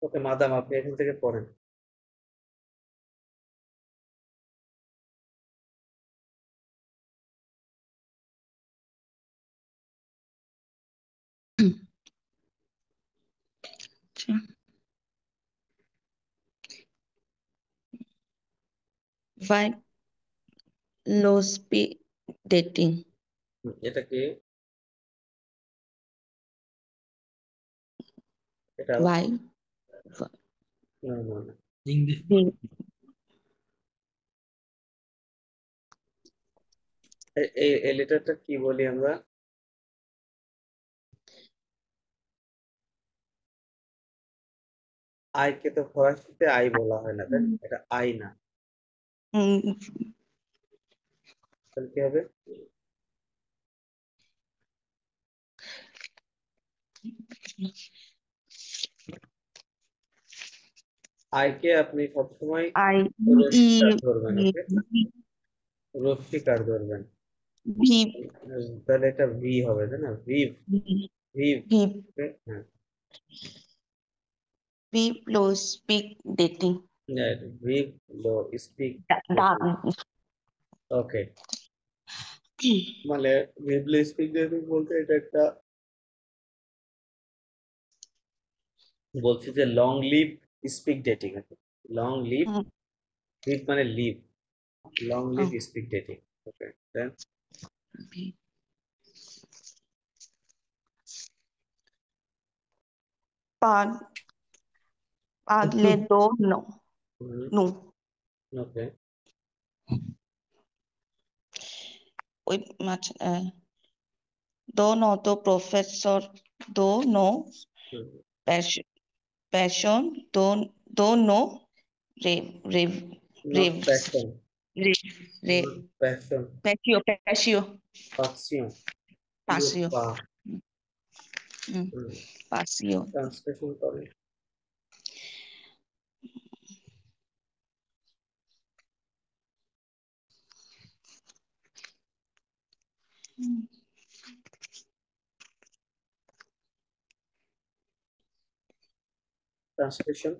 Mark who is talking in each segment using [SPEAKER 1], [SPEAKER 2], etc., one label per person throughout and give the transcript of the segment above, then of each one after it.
[SPEAKER 1] ওকে madame, আপনি এখান থেকে পড়েন।
[SPEAKER 2] আচ্ছা, ভাইলোস্পি ডেটিং।
[SPEAKER 1] এটা কি? এটা
[SPEAKER 2] ভাই
[SPEAKER 1] না না না। এই লেটারটা কি বলি আমরা? আইকে তো ফরাসিতে আই বলা হয় না, তাই না? এটা আই না। তাহলে কি হবে? আইকে আপনি সবসময়
[SPEAKER 2] আই ই
[SPEAKER 1] রস্বীকার ধরবেন, ওকে? রস্বীকার ধরবেন।
[SPEAKER 2] ভি
[SPEAKER 1] তাহলে এটা ভি হবে, তাই না? Viv, Viv.
[SPEAKER 2] ভি
[SPEAKER 1] ওকে, হ্যাঁ।
[SPEAKER 2] ভিলোস্পি ডেটিং।
[SPEAKER 1] ভিভ লো স্পিক। ওকে, মানে ভিভলি স্পিক ডেটিং বলতে এটা একটা, বলছি যে long live speak dating. Long live, live মানে live, long live speak dating. Okay, then
[SPEAKER 2] Parle do no. No.
[SPEAKER 1] Okay,
[SPEAKER 2] ওই মাছ do noto professor do no passion do no rave rave
[SPEAKER 1] not
[SPEAKER 2] raves
[SPEAKER 1] passion,
[SPEAKER 2] rave rave
[SPEAKER 1] not passion,
[SPEAKER 2] passion
[SPEAKER 1] পাসিয়ন,
[SPEAKER 2] passion
[SPEAKER 1] পা,
[SPEAKER 2] passion
[SPEAKER 1] translation করে। Translation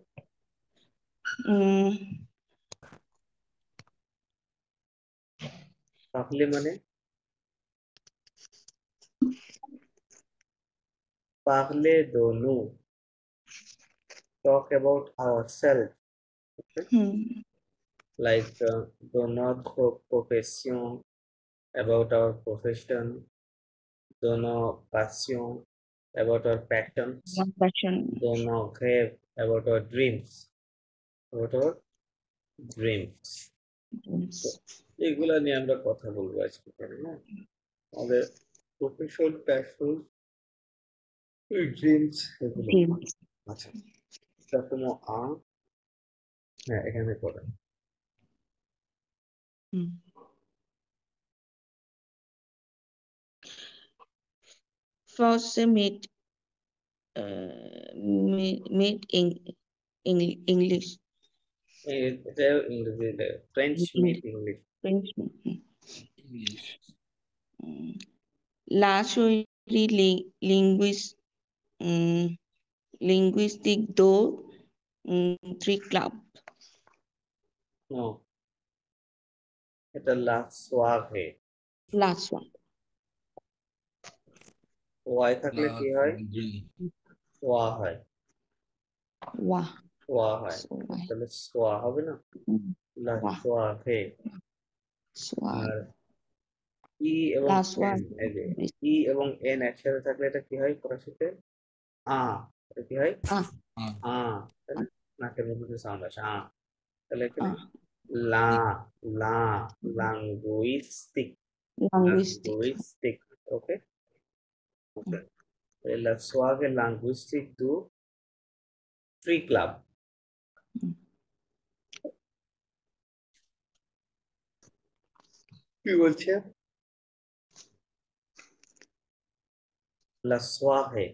[SPEAKER 1] তাহলে মানে পাগলে দোনো, talk about ourselves, okay? Like do not profession, about our profession, do not passion, about our passions,
[SPEAKER 2] passion
[SPEAKER 1] do not grave, about our dreams, about our dreams। তো এগুলা নিয়ে আমরা কথা বলবো আজকে, তাই না? আমাদের প্রফেশন, প্যাশন, ড্রিমস, এগুলো।
[SPEAKER 2] dreams.
[SPEAKER 1] আচ্ছা, প্রথম হ্যাঁ, এখানে পড়েন।
[SPEAKER 2] First meet meet in English
[SPEAKER 1] এটা ইংরেজি, French meet English.
[SPEAKER 2] French La Soirée linguistic do three club
[SPEAKER 1] no, এটা লা সোয়াভে।
[SPEAKER 2] last one
[SPEAKER 1] ওয়াই থাকলে কি হয়? ওয়া হয়,
[SPEAKER 2] wa
[SPEAKER 1] ওয়া হয়।
[SPEAKER 2] so why
[SPEAKER 1] তাহলে সোয়া হবে না? লা
[SPEAKER 2] wa
[SPEAKER 1] সোয়াভে।
[SPEAKER 2] swan
[SPEAKER 1] আর ই এবং
[SPEAKER 2] last
[SPEAKER 1] এন,
[SPEAKER 2] one
[SPEAKER 1] এই যে ই এবং এন একসাথে থাকলে এটা কি হয় ফরাসিতে? আ। এটা কি হয়?
[SPEAKER 2] ah
[SPEAKER 1] আ, তাই না? নাকের মধ্যে সাউন্ড আসে আ। তাহলে এখানে
[SPEAKER 2] ah
[SPEAKER 1] লা, লা, লাঙ্গুইস্টিক,
[SPEAKER 2] linguistic
[SPEAKER 1] লাঙ্গুইস্টিক। Okay, okay. La soave linguistic do free club। কি বলছে? La soave,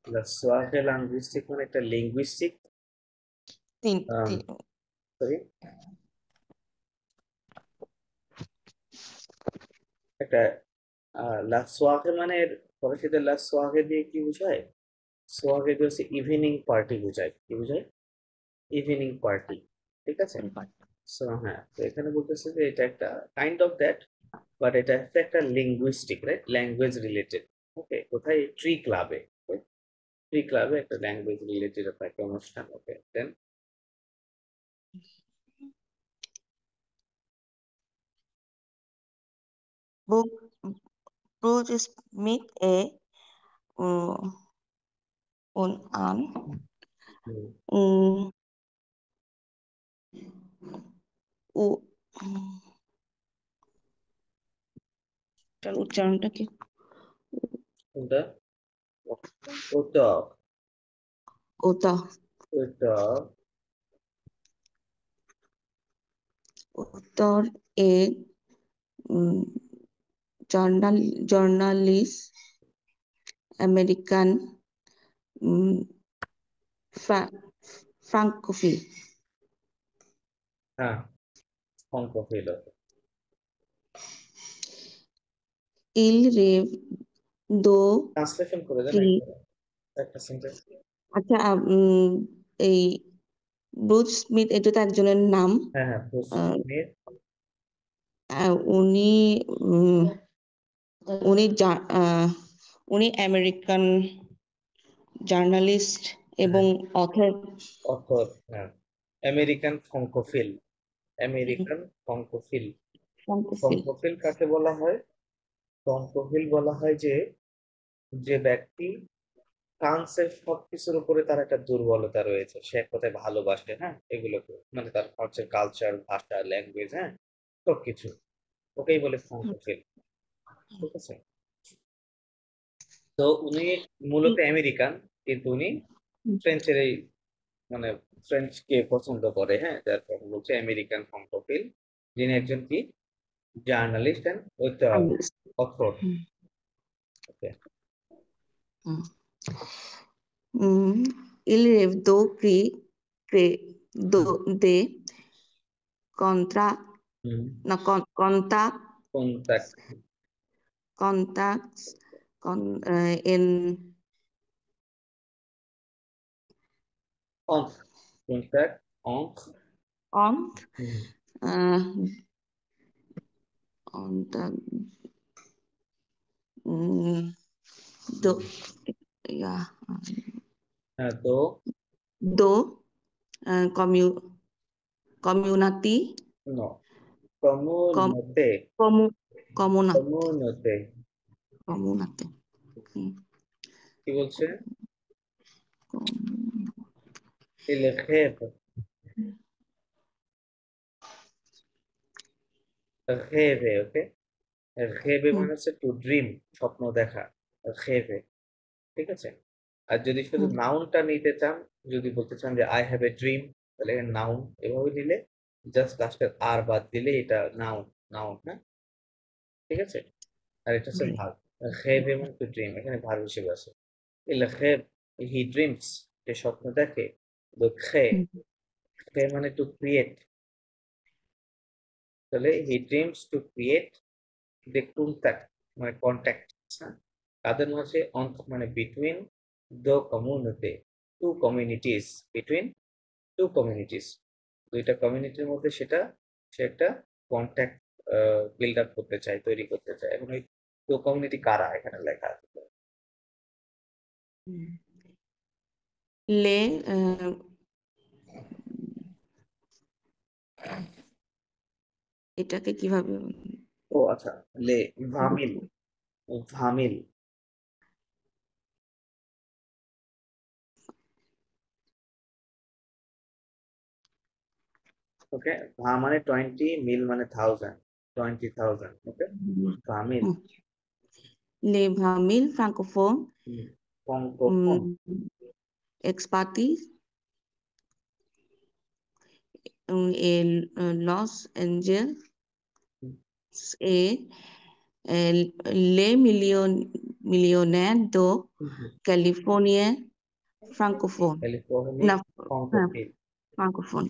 [SPEAKER 1] la soave linguistic মানে একটা লিঙ্গুইস্টিক,
[SPEAKER 2] তিন
[SPEAKER 1] সরি, একটা লা সোয়াগে মানে ফরাসিতে লা সোয়াগে দিয়ে কি বোঝায়? সোয়াগে হচ্ছে ইভিনিং পার্টি বোঝায়, কি বোঝায়? ইভিনিং পার্টি, ঠিক আছে। সো হ্যাঁ, তো এখানে বলতেছে যে এটা একটা কাইন্ড অফ দ্যাট, বাট এটা একটা লিঙ্গুইস্টিক, রাইট, ল্যাঙ্গুয়েজ রিলেটেড। ওকে, কোথায়? ট্রি ক্লাবে। ট্রি ক্লাবে একটা ল্যাঙ্গুয়েজ রিলেটেড একটা অনুষ্ঠান। ওকে, দেন
[SPEAKER 2] Bruce Smith uh, un an um, উ তার উচ্চারণটা কি?
[SPEAKER 1] কোনটা? ওটা
[SPEAKER 2] ওটা
[SPEAKER 1] ওটা
[SPEAKER 2] উত্তর এ জার্নালিস্ট আমেরিকান ফ্রাঙ্কোফিল
[SPEAKER 1] হ্যাঁ, অঙ্ক ফেল।
[SPEAKER 2] il rêve
[SPEAKER 1] ট্রান্সলেশন করে দেন
[SPEAKER 2] কি
[SPEAKER 1] একটা সেন্টেন্স।
[SPEAKER 2] আচ্ছা এই ব্রুস স্মিথ এটা তো একজনের নাম।
[SPEAKER 1] হ্যাঁ হ্যাঁ,
[SPEAKER 2] আহ,
[SPEAKER 1] স্মিথ।
[SPEAKER 2] উনি উনি উনি আমেরিকান জার্নালিস্ট এবং অথর।
[SPEAKER 1] অথর, হ্যাঁ। American francophile, American francophile.
[SPEAKER 2] Francophile
[SPEAKER 1] francophile কাকে বলা হয়? ফঙ্কোফিল বলা হয় যে, যে ব্যক্তি ফ্রান্সের সবকিছুর উপরে তার একটা দুর্বলতা রয়েছে, সে এক কথায় ভালোবাসে, হ্যাঁ, এগুলোকে, মানে তার হচ্ছে কালচার, ভাষা, ল্যাঙ্গুয়েজ, হ্যাঁ, সবকিছু, ওকেই বলে ফঙ্কোফিল, ঠিক আছে। তো উনি মূলত আমেরিকান, কিন্তু উনি ফ্রেঞ্চের এই, মানে ফ্রেঞ্চকে পছন্দ করে, হ্যাঁ, যার কারণে বলছে আমেরিকান ফঙ্কোফিল, যিনি একজন কি journalist and author. Okay.
[SPEAKER 2] il rêve de contra no
[SPEAKER 1] contact,
[SPEAKER 2] contacts en
[SPEAKER 1] on, contact on.
[SPEAKER 2] on uh, on the do yeah
[SPEAKER 1] হ্যাঁ, তো
[SPEAKER 2] do community
[SPEAKER 1] নো,
[SPEAKER 2] com,
[SPEAKER 1] কমুনতে,
[SPEAKER 2] comu, comuna,
[SPEAKER 1] কমুনতে,
[SPEAKER 2] community
[SPEAKER 1] কি বলছে?
[SPEAKER 2] com-
[SPEAKER 1] ইলেখেব, খেবে, ওকে। খেবে মানে হচ্ছে টু ড্রিম, স্বপ্ন দেখা, খেবে, ঠিক আছে। আর যদি শুধু নাউনটা নিতে চান, যদি বলতে চান যে আই হ্যাভ এ ড্রিম, তাহলে নাউন এভাবে দিলে, জাস্ট লাস্টের আর বাদ দিলে এটা নাউন, নাউন, হ্যাঁ, ঠিক আছে। আর এটা হচ্ছে ভার্ব, খেব এবং টু ড্রিম, এখানে ভার্ব হিসেবে আছে। ইল খেব, হি ড্রিমস, যে স্বপ্ন দেখে। তো খে, খে মানে টু ক্রিয়েট, তাহলে he dreams to create the contact, মানে কন্ট্যাক্ট, হ্যাঁ, তাদের মাঝে মানে between the community, two communities, between two communities, দুইটা কমিউনিটির মধ্যে সেটা, সে একটা কন্ট্যাক্ট বিল্ড আপ করতে চায়, তৈরি করতে চায়। এখন ওই টু কমিউনিটি কারা এখানে লেখা আছে?
[SPEAKER 2] le এটাকে কিভাবে
[SPEAKER 1] ও আচ্ছা, লে, ভামিল, ভামিল, ওকে। ভা মানে 20, মিল মানে 1000, 20,000, ওকে। ভামিল,
[SPEAKER 2] les familles francophones
[SPEAKER 1] ফঙ্কোফোন,
[SPEAKER 2] expatriés en Los Angeles et les millionnaires de Californie francophones.
[SPEAKER 1] California
[SPEAKER 2] না, হ্যাঁ,
[SPEAKER 1] ফঙ্কোফিল।
[SPEAKER 2] francophone.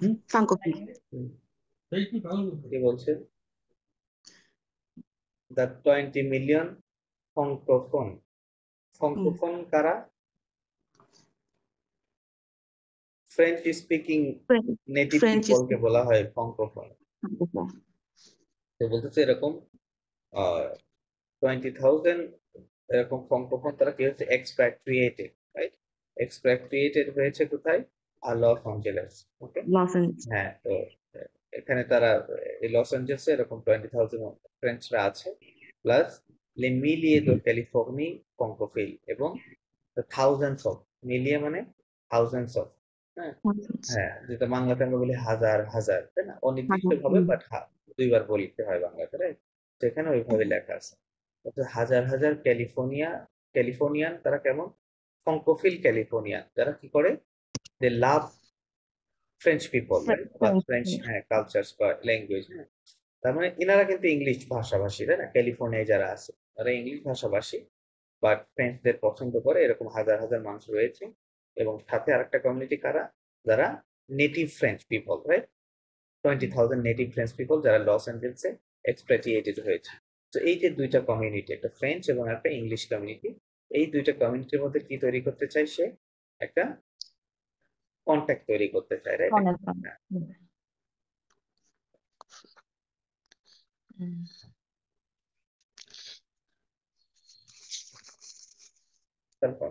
[SPEAKER 1] কি বলছে? দ্য 20 মিলিয়ন ফঙ্কোফোন, ফঙ্কোফোন কারা? French speaking native
[SPEAKER 2] French
[SPEAKER 1] পিপলকে
[SPEAKER 2] speaking.
[SPEAKER 1] বলা হয় ফ্রাঙ্কোফোন। তো বলতেছে এরকম 20,000 এরকম ফ্রাঙ্কোফোন তারা কি হচ্ছে এক্সপ্যাট্রিয়েটেড, রাইট? এক্সপ্যাট্রিয়েটেড হয়েছে কোথায়? Los Angeles. Okay,
[SPEAKER 2] Los Angeles.
[SPEAKER 1] হ্যাঁ। তো এখানে তারা এই লস অ্যাঞ্জেলেসে এরকম 20,000 ফ্রেঞ্চরা আছে, প্লাস মিলিয়ে দো ক্যালিফোর্নি ফ্রাঙ্কোফিল এবং থাউজেন্ডস অফ, মিলিয়ে মানে থাউজেন্ডস অফ, হ্যাঁ হ্যাঁ, যেটা বাংলাতে আমরা বলি হাজার হাজার, তাই না? অনির্দিষ্ট ভাবে, বাট দুইবার বলতে হয় বাংলাতে, রাইট? সেখানে ওইভাবে লেখা আছে। অর্থাৎ হাজার হাজার ক্যালিফোর্নিয়ান তারা কেমন? ফ্রাঙ্কোফিল ক্যালিফোর্নিয়ান, যারা কি করে? দে লাভ ফ্রেঞ্চ পিপল, রাইট? বা ফ্রেঞ্চ, হ্যাঁ, কালচার্স বা ল্যাঙ্গুয়েজ, হ্যাঁ। তার মানে এনারা কিন্তু ইংলিশ ভাষাভাষী, তাই না? ক্যালিফোর্নিয়ায় যারা আছে তারা ইংলিশ ভাষাভাষী, বাট ফ্রেঞ্চদের পছন্দ করে, এরকম হাজার হাজার মানুষ রয়েছে। এবং সাথে আরেকটা কমিউনিটি কারা? যারা native French people, right? 20,000 native French people যারা লস অ্যাঞ্জেলসে এক্সপ্যাট্রিয়েটেড হয়েছে। তো এই যে দুইটা কমিউনিটি, একটা ফ্রেঞ্চ এবং একটা ইংলিশ কমিউনিটি, এই দুইটা কমিউনিটির মধ্যে কি তৈরি করতে চাই সে? একটা কন্ট্যাক্ট তৈরি করতে চায়, রাইট? তারপর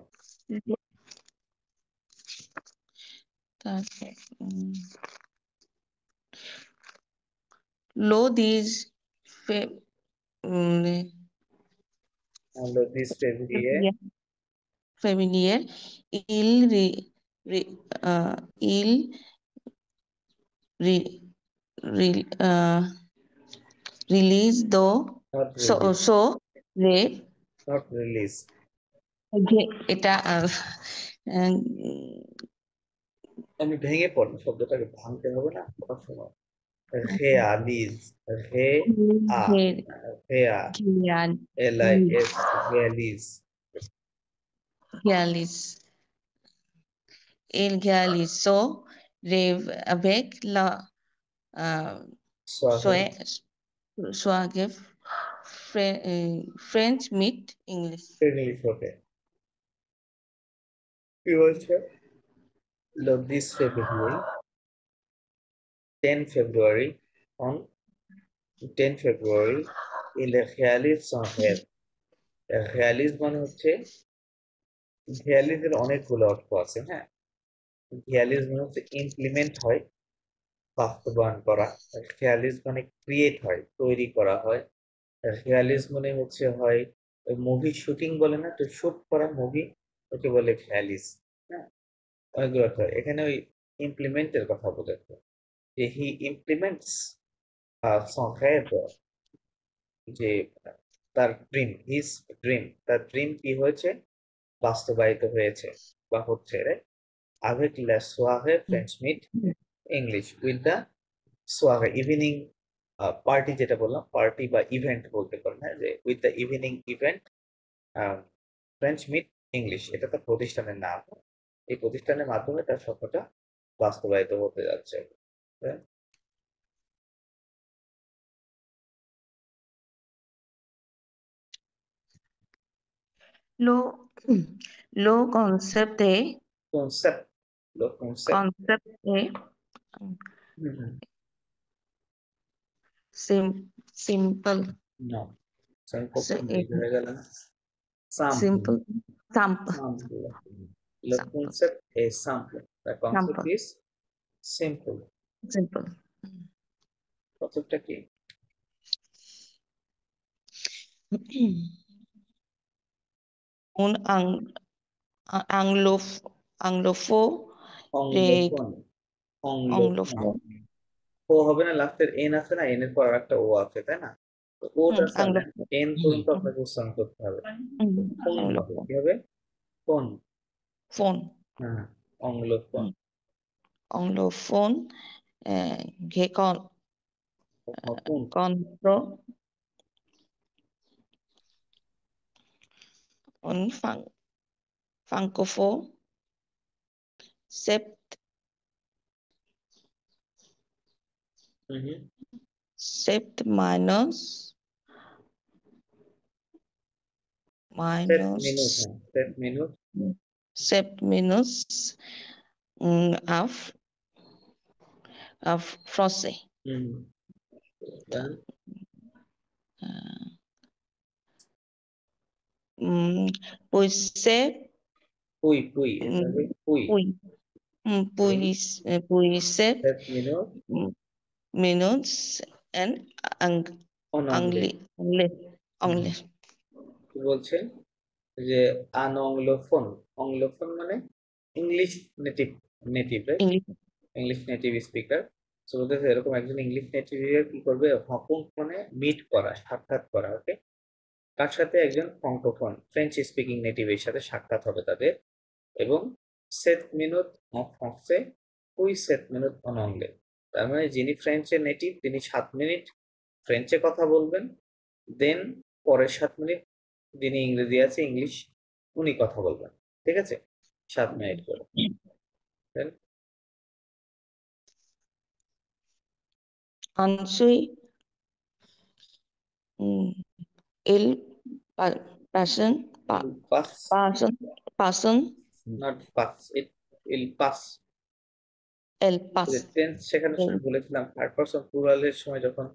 [SPEAKER 2] Lo these
[SPEAKER 1] দিস ফেব্রিয়ে
[SPEAKER 2] familiar il re, il re, re, release though
[SPEAKER 1] not
[SPEAKER 2] so
[SPEAKER 1] release,
[SPEAKER 2] so re
[SPEAKER 1] not release.
[SPEAKER 2] এটা
[SPEAKER 1] আমি ভেঙে পড়ি, শব্দটাকে ভাঙতে হবে না সব সময়। রেয়ালিজ, রে আ, রেয়া, LIS, রিয়ালিজ।
[SPEAKER 2] il realizó avec la
[SPEAKER 1] Swahili,
[SPEAKER 2] suave French meet English.
[SPEAKER 1] English okay. কি বলছে? This February, 10 February, on 10 February, il réalise son rêve। রিয়ালিজ মানে হচ্ছে, রিয়ালিজের অনেকগুলো অর্থ আছে, হ্যাঁ। রিয়ালিজ মানে হচ্ছে ইমপ্লিমেন্ট হয়, বাস্তবায়ন করা। রিয়ালিজ মানে ক্রিয়েট হয়, তৈরি করা হয়। রিয়ালিজ মানে হচ্ছে হয় মুভি শুটিং বলে না, তো শুট করা মুভি, ওকে বলে রিয়ালিজ, হ্যাঁ। অনেকগুলো অর্থ। এখানে ওই ইমপ্লিমেন্টের কথা বলেছে, যে হি ইমপ্লিমেন্টস সন রêve, যে তার ড্রিম, হিজ ড্রিম, তার ড্রিম কি হয়েছে? বাস্তবায়িত হয়েছে বা হচ্ছে, right? avec la soirée French meet English, with the soirée evening party, যেটা বললাম পার্টি বা ইভেন্ট বলতে পারেন, হ্যাঁ, যে with the evening event French meet English, এটা তার প্রতিষ্ঠানের নাম। এই প্রতিষ্ঠানের মাধ্যমে তার স্বপ্নটা বাস্তবায়িত হতে যাচ্ছে, হ্যাঁ।
[SPEAKER 2] Lo concept de
[SPEAKER 1] concept,
[SPEAKER 2] concept de simple
[SPEAKER 1] না, সিম্পল হয়ে গেল না,
[SPEAKER 2] simple
[SPEAKER 1] sample,
[SPEAKER 2] sample
[SPEAKER 1] sample. The concept is sample, the concept
[SPEAKER 2] sample
[SPEAKER 1] is simple।
[SPEAKER 2] simple
[SPEAKER 1] কনসেপ্টটা কি?
[SPEAKER 2] un anglofo
[SPEAKER 1] অঙ্গফোন, অঙ্গফোন। ও হবে না, লাস্টের এন আছে না, এন এর পর একটা ও আছে, তাই না? তো ওটা সামনে এন পর্যন্ত আপনাকে উচ্চারণ করতে হবে। কোন হবে, কি হবে? কোন,
[SPEAKER 2] ফোন
[SPEAKER 1] হ্যাঁ, অঙ্গফোন।
[SPEAKER 2] অংলোফোন ঘে
[SPEAKER 1] কোন,
[SPEAKER 2] contro un francofo sept sept minus
[SPEAKER 1] সেট মিনুট, হ্যাঁ, সেট মিনুট
[SPEAKER 2] sept minus Auf, auf Frosse.
[SPEAKER 1] Then
[SPEAKER 2] Puisse,
[SPEAKER 1] পুই এটা হবে পুই
[SPEAKER 2] pui, puisse,
[SPEAKER 1] 7 minute
[SPEAKER 2] minutes and
[SPEAKER 1] অনংলে
[SPEAKER 2] anglais.
[SPEAKER 1] কি বলছে যে আনংলোফোন অংলোফোন মানে English native native right
[SPEAKER 2] English.
[SPEAKER 1] English native speaker so বলতেছে এরকম একজন ইংলিশ নেটিভ কি করবে হকুং মানে মিট করা সাক্ষাৎ করা ওকে তার সাথে একজন ফ্রাঙ্কোফোন ফ্রেঞ্চ স্পিকিং নেটিভের সাথে সাক্ষাৎ হবে তাদের এবং 7 মিনিট en français ওই 7 মিনিট en anglais তার মানে যিনি ফ্রেঞ্চের নেটিভ তিনি 7 মিনিট ফ্রেঞ্চে কথা বলবেন দেন পরের 7 মিনিট যিনি ইংরেজি আছে ইংলিশ উনি কথা বলবেন ঠিক আছে 7 মিনিট করে Then
[SPEAKER 2] Ansui, il person,
[SPEAKER 1] pass
[SPEAKER 2] person,
[SPEAKER 1] not pass it will pass
[SPEAKER 2] el pass.
[SPEAKER 1] Tense শেখানোর সময় বলেছিলাম থার্ড পারসন প্লুরালের সময় যখন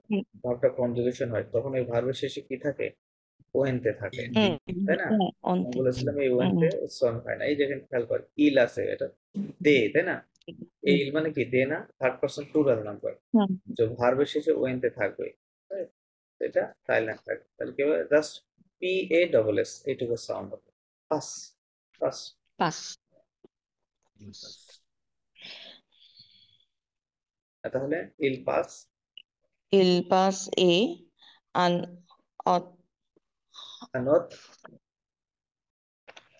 [SPEAKER 1] ভার্বটা কনজুগেশন হয় তখন এই ভার্বের শেষে কি থাকে ওয়েন্তে থাকে তাই না আমি বলেছিলাম এই ওয়েন্তে উচ্চারণ হয় না এই দেখেন খেয়াল করে ইল আছে এটা দে তাই না এই ইল মানে কি দে না থার্ড পারসন প্লুরাল নাম্বার যে ভার্বের শেষে ওয়েন্তে থাকবে এটা সাইলেন্ট থাকবে তাহলে কি হবে just P A double S এইটুকু সাউন্ড হবে পাস পাস
[SPEAKER 2] Pass.
[SPEAKER 1] তাহলে ইল পাস
[SPEAKER 2] Il pass an ot
[SPEAKER 1] not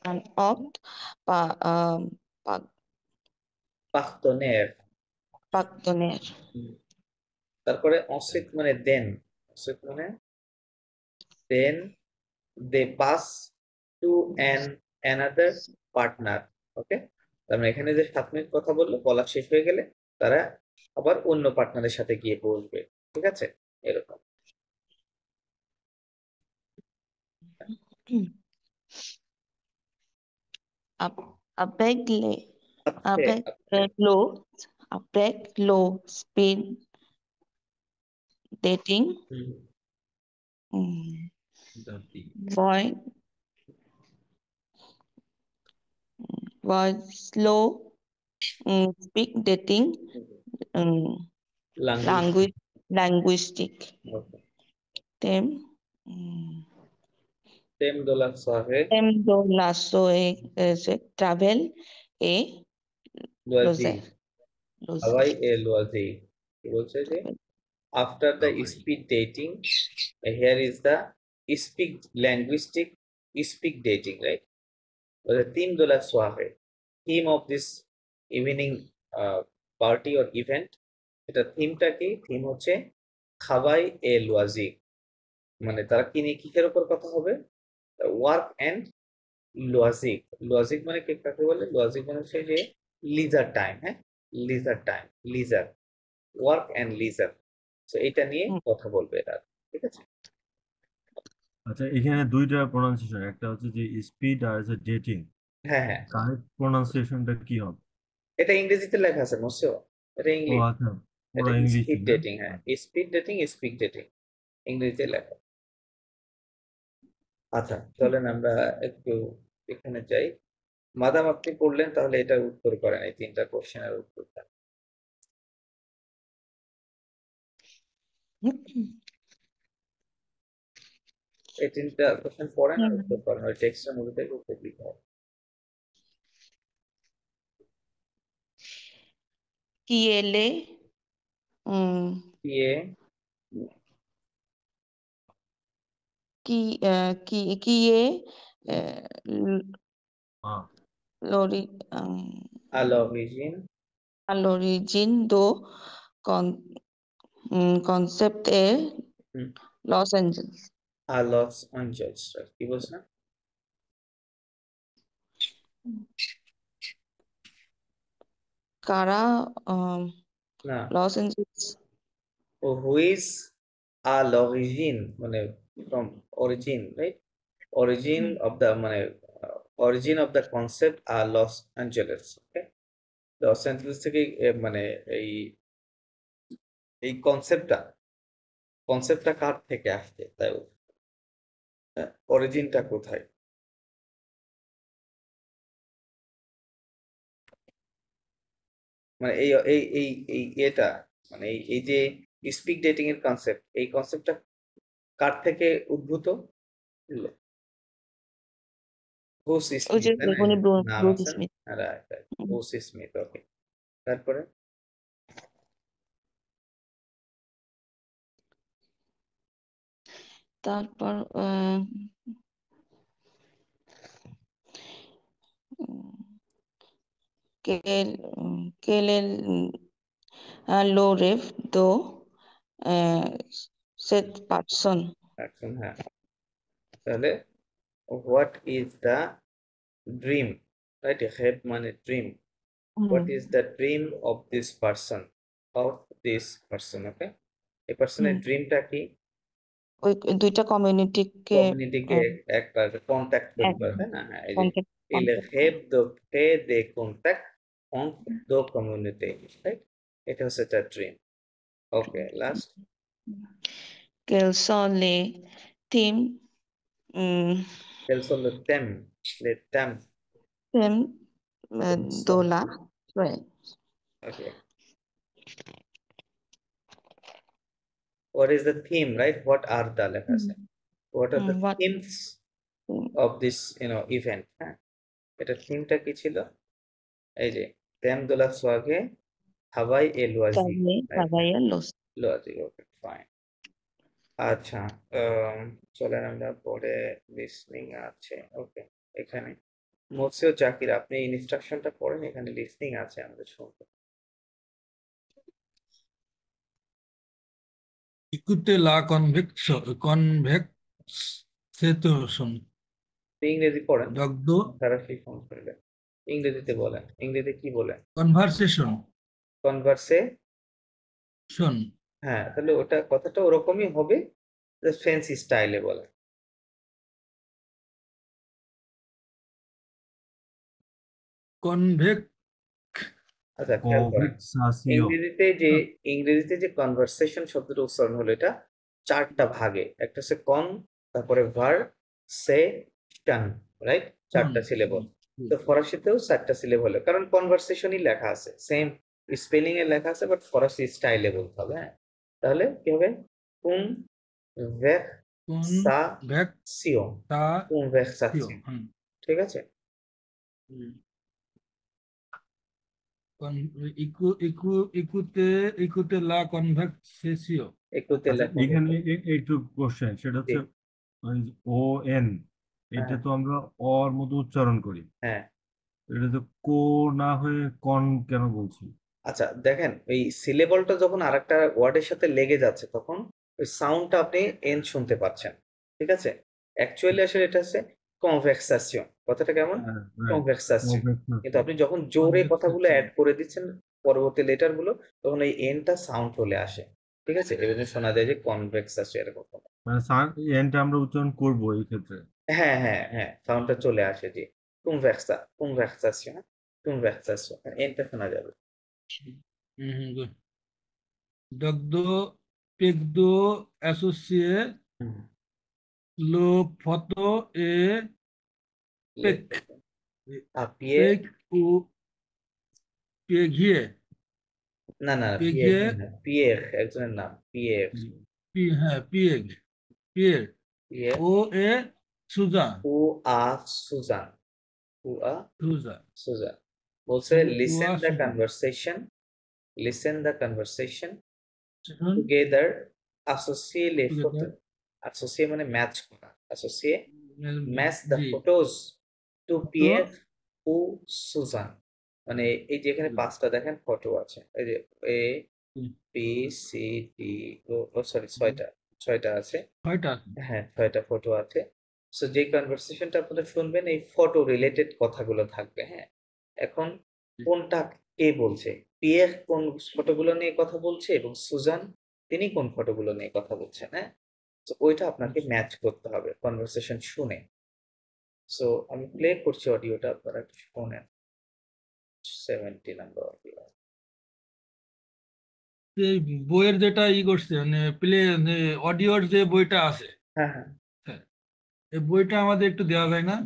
[SPEAKER 2] an ot pa
[SPEAKER 1] পাখতনের
[SPEAKER 2] partenaire.
[SPEAKER 1] তারপরে ensuite মানে দেন ensuite মানে then they pass to another partner okay তার মানে এখানে যে 7 মিনিট কথা বললো বলা শেষ হয়ে গেলে তারা আবার অন্য পার্টনারের সাথে গিয়ে বসবে ঠিক আছে এরকম
[SPEAKER 2] Avec low speed dating, void slow speed dating, linguistic them
[SPEAKER 1] তেম Dola সাহে
[SPEAKER 2] them do lasso travel a
[SPEAKER 1] লোয়াজি
[SPEAKER 2] loser.
[SPEAKER 1] হাওয়াই এ লোয়াজি কি বলছে যে after the speed dating here is the speak linguistic speak dating right the theme dola soirée theme of this evening party or event এটা থিমটা কি theme হচ্ছে খাওয়াই এ লোয়াজি মানে তারা কি নিয়ে কিসের উপর কথা হবে ওয়ার্ক এন্ড লজিক লজিক মানে কি কাকে বলে লজিক মানে হচ্ছে যে লিজার টাইম হ্যাঁ লিজার টাইম লিজার ওয়ার্ক এন্ড লিজার তো এটা নিয়ে কথা বলবে এরা ঠিক আছে
[SPEAKER 3] আচ্ছা এখানে দুইটা প্রোনাউন্সিয়েশন একটা হচ্ছে যে স্পিড আর হচ্ছে ডেটিং
[SPEAKER 1] হ্যাঁ হ্যাঁ
[SPEAKER 3] কারেক্ট প্রোনাউন্সিয়েশনটা কি হবে
[SPEAKER 1] এটা ইংরেজিতে লেখা আছে মোসেও এটা
[SPEAKER 3] ও
[SPEAKER 1] ইংলিশ
[SPEAKER 3] আচ্ছা
[SPEAKER 1] এটা
[SPEAKER 3] পুরো ইংলিশ
[SPEAKER 1] স্পিড ডেটিং হ্যাঁ স্পিড ডেটিং স্পিক ডেটিং ইংরেজিতে লেখা আচ্ছা চলেন আমরা একটু এখানে যাই মাদাম আপনি পড়লেন তাহলে এটার উত্তর করেন এই 3টা কোশ্চেনের উত্তরটা এই 3টা কোশ্চেন পড়েন আর উত্তর করেন ওই টেক্সটের মধ্যে থেকে উত্তর দিতে হবে
[SPEAKER 2] Kiele
[SPEAKER 1] দিয়ে
[SPEAKER 2] kiye
[SPEAKER 3] হ্যাঁ
[SPEAKER 2] lori
[SPEAKER 1] আলঅরিজিন
[SPEAKER 2] all'origine do concept e Los Angeles.
[SPEAKER 1] Los Angeles কি বলছেন
[SPEAKER 2] Cara
[SPEAKER 1] না
[SPEAKER 2] Los Angeles.
[SPEAKER 1] ও হুইজ l'origine মানে from origin right origin of the মানে origin of the concept are Los Angeles okay Los Angeles থেকে মানে এই এই কনসেপ্টটা কার থেকে আসছে, তাই অরিজিনটা কোথায়? মানে এই এই এই এই এটা মানে এই যে স্পিড ডেটিং এর কনসেপ্ট, এই কনসেপ্টটা কার থেকে উদ্ভূত হলো? ব্রুস
[SPEAKER 2] ওই
[SPEAKER 1] স্মিথ,
[SPEAKER 2] যে
[SPEAKER 1] তাই না? এই
[SPEAKER 2] উনি
[SPEAKER 1] যে নাম
[SPEAKER 2] ব্রুস
[SPEAKER 1] আছে না?
[SPEAKER 2] Smith.
[SPEAKER 1] Right right,
[SPEAKER 2] hmm.
[SPEAKER 1] Bruce Smith. Okay, তারপরে
[SPEAKER 2] তারপর কেল কেলের লো রেভ দো সেট পার্সন।
[SPEAKER 1] এখন হ্যাঁ, তাহলে what is the dream, right? হেড মানে dream. What is the dream of this person, of this person. Okay, এই পার্সনের ড্রিমটা কি?
[SPEAKER 2] ওই দুইটা কমিউনিটিকে
[SPEAKER 1] কমিউনিটিকে একবার কন্ট্যাক্ট করতে পারে, তাই না? হ্যাঁ, এই যে il rêve de créer des contacts entre deux communautés, right? এটা হচ্ছে তার ড্রিম। Okay, last.
[SPEAKER 2] কেলসলে theme
[SPEAKER 1] quels sont les thèmes
[SPEAKER 2] theme
[SPEAKER 1] Quels
[SPEAKER 2] দোলা
[SPEAKER 1] okay, what is the theme, right? What are the লেখা আছে, what are the
[SPEAKER 2] what
[SPEAKER 1] themes of this event? হ্যাঁ, এটা থিমটা কি ছিল? এই যে thème de la soirée travail et loisir, right?
[SPEAKER 2] los
[SPEAKER 1] loisir, okay, fine. আচ্ছা, চলেন আমরা পরে লিসনিং আছে। ওকে, এখানে মোসিও জাকির, আপনি ইনস্ট্রাকশনটা পড়েন, এখানে লিসনিং আছে, আমাদের শুনতে।
[SPEAKER 4] Écoutez la conversation.
[SPEAKER 1] ইংরেজি পড়েন,
[SPEAKER 4] দগ্ধ
[SPEAKER 1] তারা সেই ফোন করবে। ইংরেজিতে বলেন, ইংরেজি কি বলেন?
[SPEAKER 4] conversation.
[SPEAKER 1] কনভার্সে,
[SPEAKER 4] শোন
[SPEAKER 1] হ্যাঁ, তাহলে ওটা কথাটা ওরকমই হবে, ফ্যান্সি স্টাইলে বলে।
[SPEAKER 4] কনভেক
[SPEAKER 1] আচ্ছা, খেয়াল করেন,
[SPEAKER 3] কনভার্সাসিও।
[SPEAKER 1] ইংরেজিতে যে কনভারসেশন শব্দটা উচ্চারণ হলো, এটা চারটা ভাগে। একটা হচ্ছে কন, তারপরে ভার, সে, টান, রাইট? চারটা সিলেবল। তো ফরাসিতেও চারটা সিলেবল, কারণ কনভারসেশনই লেখা আছে, সেম স্পেলিং এ লেখা আছে, বাট ফরাসি স্টাইলে বলতে হবে। হ্যাঁ, তাহলে কি হবে? কোন ভেক্সাসিও, কোন ভেক্সাসিও, ঠিক আছে?
[SPEAKER 4] écoutez la conversation.
[SPEAKER 1] একটুতে
[SPEAKER 3] আচ্ছা,
[SPEAKER 1] লেখা
[SPEAKER 3] এখানে
[SPEAKER 1] হতো।
[SPEAKER 3] একটু কোশ্চেন, সেটা
[SPEAKER 1] জি,
[SPEAKER 3] হচ্ছে ও এন, এটা
[SPEAKER 1] হ্যাঁ
[SPEAKER 3] তো আমরা অর মতো উচ্চারণ করি,
[SPEAKER 1] হ্যাঁ।
[SPEAKER 3] এটা তো কো না হয়ে কন কেন বলছি?
[SPEAKER 1] আচ্ছা দেখেন, এই সিলেবলটা যখন আরেকটা ওয়ার্ডের সাথে লেগে যাচ্ছে, তখন ওই সাউন্ডটা আপনি এন শুনতে পাচ্ছেন, ঠিক আছে? অ্যাকচুয়ালি আসলে এটা হচ্ছে কনভেক্সাসিয়ন, কথাটা কেমন?
[SPEAKER 3] রাইট,
[SPEAKER 1] কনভেক্সাসিয়ন। কিন্তু আপনি যখন জোরে কথাগুলো অ্যাড করে দিচ্ছেন পরবর্তী লেটার গুলো, তখন এই এনটা সাউন্ড চলে আসে, ঠিক আছে? এর জন্য শোনা যায় যে কনভেক্সাসিয়ন এরকম।
[SPEAKER 3] মানে এনটা আমরা উচ্চারণ করবো এই ক্ষেত্রে।
[SPEAKER 1] হ্যাঁ হ্যাঁ হ্যাঁ, সাউন্ডটা চলে আসে, জি। কনভেক্সাসিয়ন, কনভেক্সাসিয়ন, এনটা শোনা যাবে।
[SPEAKER 4] দগ্ধ পেগদো অ্যাসোসিয়ে
[SPEAKER 1] হুম,
[SPEAKER 4] লো ফটো এ পেক
[SPEAKER 1] আপিয়ে,
[SPEAKER 4] পেক ও পেঘিয়ে
[SPEAKER 1] না না, পিয়ের
[SPEAKER 4] পেঘিয়ে
[SPEAKER 1] না, পিয়ের একজনের নাম, পিয়ের।
[SPEAKER 4] হ্যাঁ পিয়েগ পিয়ের
[SPEAKER 1] পিয়ের
[SPEAKER 4] ও এ সুজা
[SPEAKER 1] উ আ সুজান, উ আ
[SPEAKER 4] সুজা
[SPEAKER 1] সুজান বলছে
[SPEAKER 4] উয়া
[SPEAKER 1] লিসেন দ্য
[SPEAKER 4] সুজা
[SPEAKER 1] conversation, listen the conversation together, অ্যাসোসিয়ে লে ফটো, অ্যাসোসিয়ে মানে ম্যাচ করা, অ্যাসোসিয়ে ম্যাচ দ্য
[SPEAKER 4] জি
[SPEAKER 1] ফটোজ টু
[SPEAKER 4] তো
[SPEAKER 1] পিয়ের ও সুজান। মানে এই যে এখানে পাঁচটা দেখেন ফটো আছে, এই যে A B C D, O sorry, ছয়টা আছে।
[SPEAKER 4] ছয়টা
[SPEAKER 1] হ্যাঁ, ছয়টা ফটো আছে। সো যে কনভারসেশনটা আপনারা শুনবেন, এই ফটো রিলেটেড কথাগুলো থাকবে। হ্যাঁ, এখন কোনটা কে বলছে, পিয়ের কোন ফটোগুলো নিয়ে কথা বলছে, এবং সুজান তিনি কোন ফটোগুলো নিয়ে কথা বলছেন। হ্যাঁ, তো ওইটা আপনাকে ম্যাচ করতে হবে কনভারসেশন শুনে। সো আমি প্লে করছি অডিওটা, আপনারা একটু শোনেন। 70 নাম্বার।
[SPEAKER 4] এই বইয়ের যেটা করছে মানে প্লে অডিওর যে বইটা আছে,
[SPEAKER 1] হ্যাঁ হ্যাঁ,
[SPEAKER 4] হ্যাঁ, এই বইটা আমাদের একটু দেওয়া যায় না?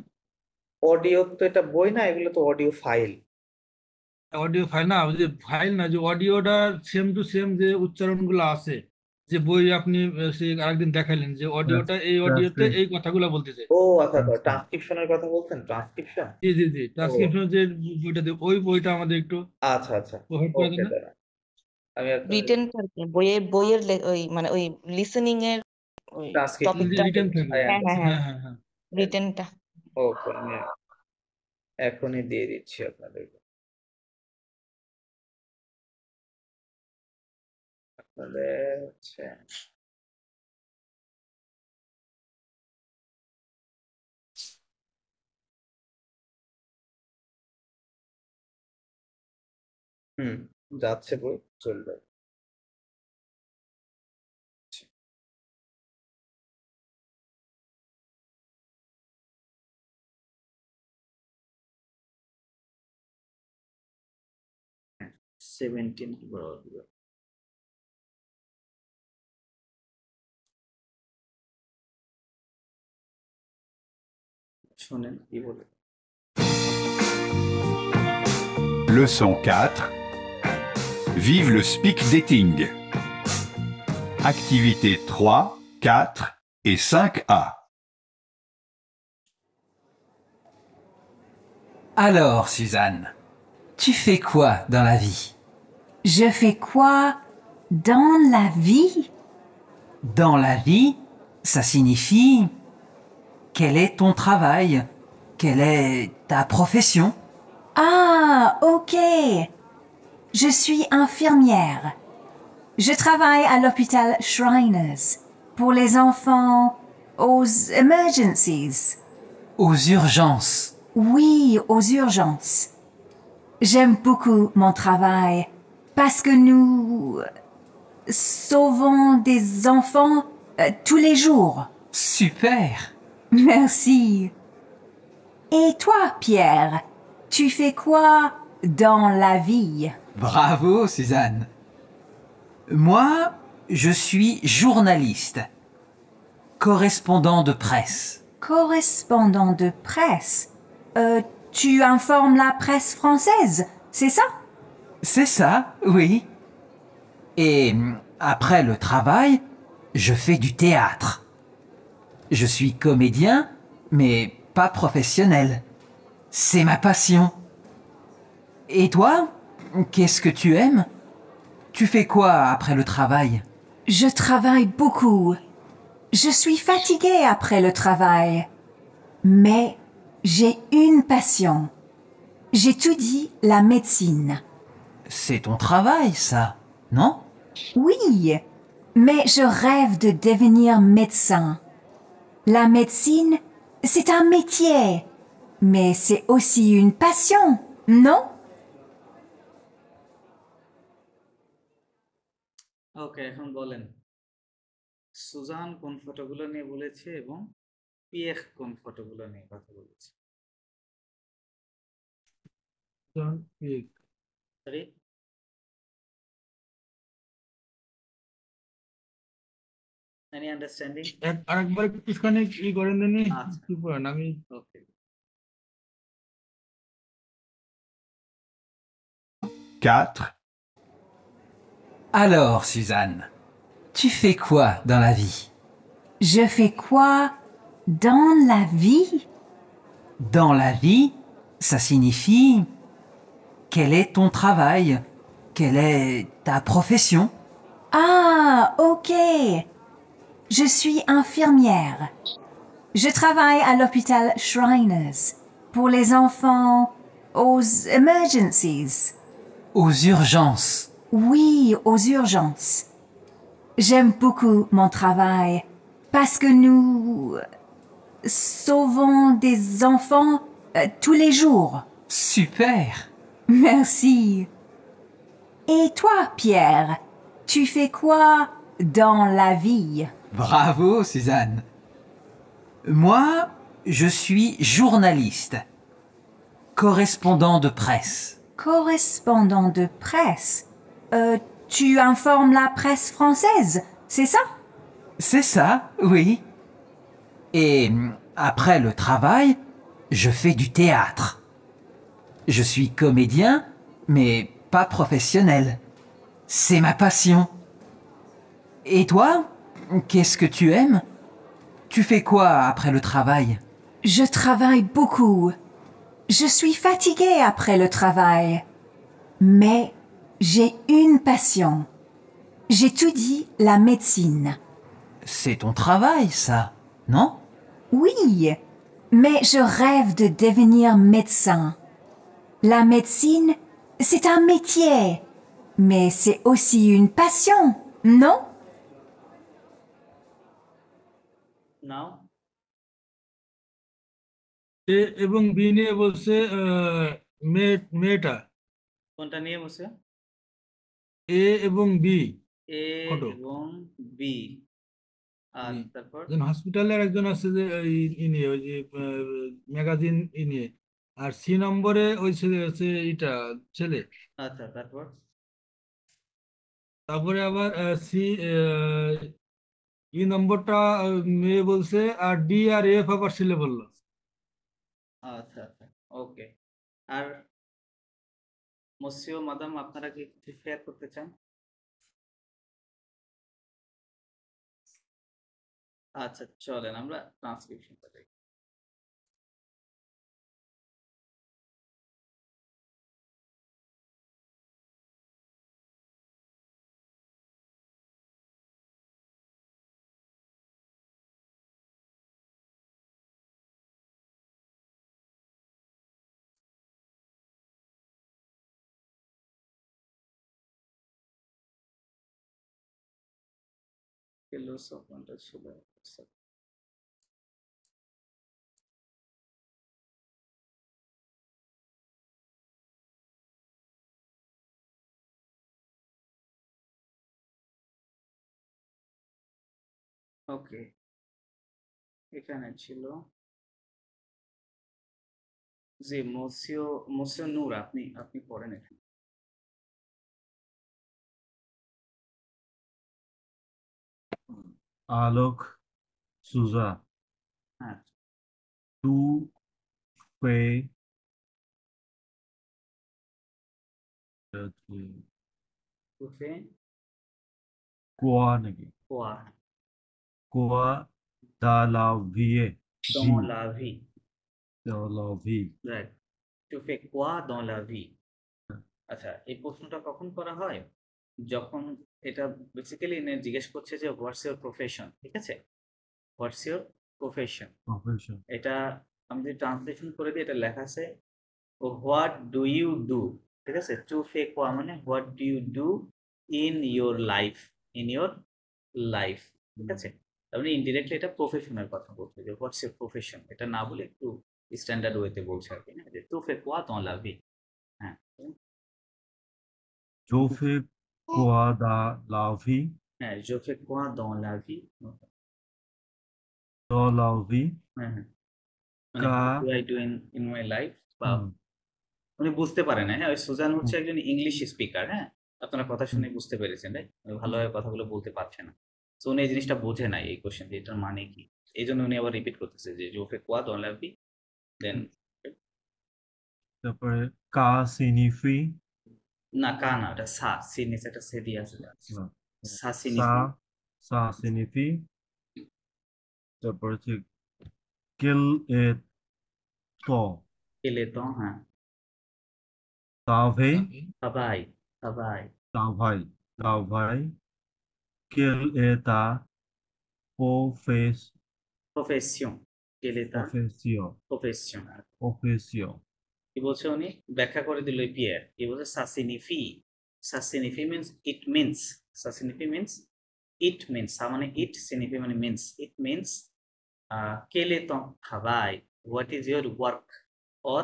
[SPEAKER 1] অডিও তো এটা বই না, এগুলো তো অডিও ফাইল।
[SPEAKER 4] অডিও ফাইল না, যে ফাইল না, যে অডিওটা সেম টু সেম যে উচ্চারণগুলো আছে, যে বই আপনি সে আরেকদিন দেখাইলেন যে অডিওটা এই অডিওতে
[SPEAKER 3] Transcript.
[SPEAKER 4] এই কথাগুলো বলতেছে।
[SPEAKER 1] ও আচ্ছা আচ্ছা,
[SPEAKER 3] Transcript.
[SPEAKER 1] ট্রান্সক্রিপশনের কথা বলছেন, ট্রান্সক্রিপশন।
[SPEAKER 4] জি জি জি, ট্রান্সক্রিপশন যে বইটা ওই বইটা আমাদের একটু
[SPEAKER 1] আচ্ছা আচ্ছা,
[SPEAKER 4] প্রোভাইড করে
[SPEAKER 1] ওকে
[SPEAKER 4] দেন না?
[SPEAKER 1] দাঁড়া, আমি আপনাদের
[SPEAKER 2] রিটেনটা বইয়ের ওই মানে ওই লিসেনিং এর ওই
[SPEAKER 1] ট্রান্সক্রিপশন
[SPEAKER 2] টপিকটা
[SPEAKER 4] রিটেন থাকে।
[SPEAKER 1] আই
[SPEAKER 2] হ্যাঁ হ্যাঁ
[SPEAKER 1] আন্ডারস্ট্যান্ড।
[SPEAKER 2] হ্যাঁ
[SPEAKER 4] হ্যাঁ হ্যাঁ হ্যাঁ।
[SPEAKER 2] রিটেনটা
[SPEAKER 1] ওকে, আমি এখনই দিয়ে দিচ্ছি আপনাদেরকে। আপনাদের হচ্ছে হুম, যাচ্ছে বই, চলবে। হ্যাঁ, 17 বরাবর। শোনেন কি বলে।
[SPEAKER 5] Leçon 4. Vive le speak dating. Activités 3, 4 et 5A.
[SPEAKER 6] Alors, Suzanne, tu fais quoi dans la vie?
[SPEAKER 7] Je fais quoi dans la vie?
[SPEAKER 6] Dans la vie, ça signifie quel est ton travail? Quelle est ta profession?
[SPEAKER 7] Ah, ok. Je suis infirmière. Je travaille à l'hôpital Shriners pour les enfants aux emergencies.
[SPEAKER 6] Aux urgences.
[SPEAKER 7] Oui, aux urgences. J'aime beaucoup mon travail parce que nous sauvons des enfants tous les jours.
[SPEAKER 6] Super!
[SPEAKER 7] Merci. Et toi, Pierre, tu fais quoi dans la vie?
[SPEAKER 6] Bravo, Suzanne. Moi, je suis journaliste, correspondant de presse.
[SPEAKER 7] Correspondant de presse. Tu informes la presse française, c'est ça?
[SPEAKER 6] C'est ça, oui. Et après le travail, je fais du théâtre. Je suis comédien, mais pas professionnel. C'est ma passion. Et toi, qu'est-ce que tu aimes? Tu fais quoi après le travail?
[SPEAKER 7] Je travaille beaucoup. Je suis fatiguée après le travail. Mais j'ai une passion. J'étudie la médecine.
[SPEAKER 6] C'est ton travail, ça, non?
[SPEAKER 7] Oui, mais je rêve de devenir médecin. La médecine, c'est un métier, mais c'est aussi une passion, non?
[SPEAKER 1] ওকে, এখন বলেন Suzanne কোন ফটোগুলো নিয়ে বলেছে এবং PF কোন ফটোগুলো নিয়ে কথা বলেছে। Sorry, any understanding?
[SPEAKER 4] আরেকবার একটুখানি করেন দেনি,
[SPEAKER 1] আচ্ছা।
[SPEAKER 4] কি করেন আমি।
[SPEAKER 1] ওকে,
[SPEAKER 5] 4.
[SPEAKER 6] Alors, Suzanne, tu fais quoi dans la vie?
[SPEAKER 7] Je fais quoi dans la vie?
[SPEAKER 6] Dans la vie, ça signifie quel est ton travail? Quelle est ta profession?
[SPEAKER 7] Ah, ok. Je suis infirmière. Je travaille à l'hôpital Shriners pour les enfants aux emergencies.
[SPEAKER 6] Aux urgences.
[SPEAKER 7] Oui, aux urgences. J'aime beaucoup mon travail parce que nous sauvons des enfants tous les jours.
[SPEAKER 6] Super!
[SPEAKER 7] Merci. Et toi, Pierre, tu fais quoi dans la vie?
[SPEAKER 6] Bravo, Suzanne. Moi, je suis journaliste, correspondant de presse.
[SPEAKER 7] Correspondant de presse. Tu informes la presse française, c'est ça?
[SPEAKER 6] C'est ça, oui. Et après le travail, je fais du théâtre. Je suis comédien, mais pas professionnel. C'est ma passion. Et toi, qu'est-ce que tu aimes? Tu fais quoi après le travail?
[SPEAKER 7] Je travaille beaucoup. Je suis fatiguée après le travail. Mais j'ai une passion. J'étudie la médecine.
[SPEAKER 6] C'est ton travail, ça, non?
[SPEAKER 7] Oui, mais je rêve de devenir médecin. La médecine, c'est un métier, mais c'est aussi une passion, non?
[SPEAKER 1] নাও
[SPEAKER 4] এ এবং B নিয়ে বলছে মেয়েটা
[SPEAKER 1] কোনটা নিয়ে বসে
[SPEAKER 4] এ এবং B
[SPEAKER 1] A
[SPEAKER 4] photo
[SPEAKER 1] এবং B আর
[SPEAKER 4] জি।
[SPEAKER 1] তারপর
[SPEAKER 4] একজন হসপিটালের একজন আছে যে ই নিয়ে ওই যে ম্যাগাজিন নিয়ে, আর সি নম্বরে ওই ছেলে আছে এটা ছেলে,
[SPEAKER 1] আচ্ছা তারপর
[SPEAKER 4] তারপরে আবার সি ই নম্বরটা মেয়ে বলছে, আর ডি আর এফ আবার ছেলে বললো।
[SPEAKER 1] আচ্ছা আচ্ছা ওকে আর মসিও মাদাম আপনারা কি কিছু শেয়ার করতে চান আচ্ছা চলেন আমরা ট্রান্সক্রিপশনটা দেখি ফিলোসফারটা ছিল ওকে এখানে ছিল জি মসিও মসিও নূর আপনি আপনি পড়েন এখানে
[SPEAKER 3] Alok Souza,
[SPEAKER 1] হ্যাঁ
[SPEAKER 3] tu fais
[SPEAKER 1] তুফে
[SPEAKER 3] quoi নাকি?
[SPEAKER 1] কোয়া
[SPEAKER 3] Quoi dans la vie?
[SPEAKER 1] dans la vie
[SPEAKER 3] Dans la vie.
[SPEAKER 1] Right tu fais quoi dans la vie আচ্ছা এই প্রশ্নটা কখন করা হয় যখন এটা বেসিক্যালি জিজ্ঞেস করছে যে হোয়াটস ইওর প্রফেশন ঠিক আছে হোয়াটস ইওর প্রফেশন
[SPEAKER 3] Profession.
[SPEAKER 1] এটা আমি যদি ট্রান্সলেশন করে দিই এটা লেখা আছে হোয়াট ডু ইউ ডু ঠিক আছে টু ফে কোয়া মানে what do you do in your life in your life ঠিক আছে তার মানে ইনডিরেক্টলি এটা প্রফেশনের কথা বলছে যে হোয়াটস ইওর প্রফেশন এটা না বলে একটু স্ট্যান্ডার্ড ওয়েতে বলছে আর কি না যে টু ফে কোয়া dans la vie হ্যাঁ
[SPEAKER 3] Je fais quoi dans la vie?
[SPEAKER 1] হ্যাঁ je fais quoi dans la vie
[SPEAKER 3] Dans la vie.
[SPEAKER 1] হ্যাঁ হ্যাঁ মানে
[SPEAKER 3] কা
[SPEAKER 1] what do I do in my life বা
[SPEAKER 3] হুম,
[SPEAKER 1] উনি বুঝতে পারে না হ্যাঁ ওই সুজান হচ্ছে একজন ইংলিশ স্পিকার হ্যাঁ আপনারা কথা শুনে বুঝতে পেরেছেন রাইট ভালোভাবে কথাগুলো বলতে পারছে না তো উনি এই জিনিসটা বোঝে নাই এই কোশ্চেন এটার মানে কি এই জন্য উনি আবার রিপিট করতেছে যে জোফে কোয়া dans la vie দেন
[SPEAKER 3] তারপরে কা signifie
[SPEAKER 1] না কা না এটা সা সিনিস একটা সে দিয়ে আছে সা
[SPEAKER 3] সা
[SPEAKER 1] সিনিফি
[SPEAKER 3] সা signifie তারপর হচ্ছে quel est ton
[SPEAKER 1] কেলে তো হ্যাঁ
[SPEAKER 3] travail
[SPEAKER 1] সবাই সবাই
[SPEAKER 3] travail travail quel est ta profession
[SPEAKER 1] profession কেলে তা
[SPEAKER 3] profession
[SPEAKER 1] প্রফেশন
[SPEAKER 3] profession
[SPEAKER 1] কি বলছে উনি ব্যাখ্যা করে দিল পিয়ার কি বলছে সা সিনিফি মিন্স ইট মিন্স সা সিনিফি মিন্স ইট মিন্স সা মানে ইট সিনিফি মানে means it means quel est ton travail what is your work or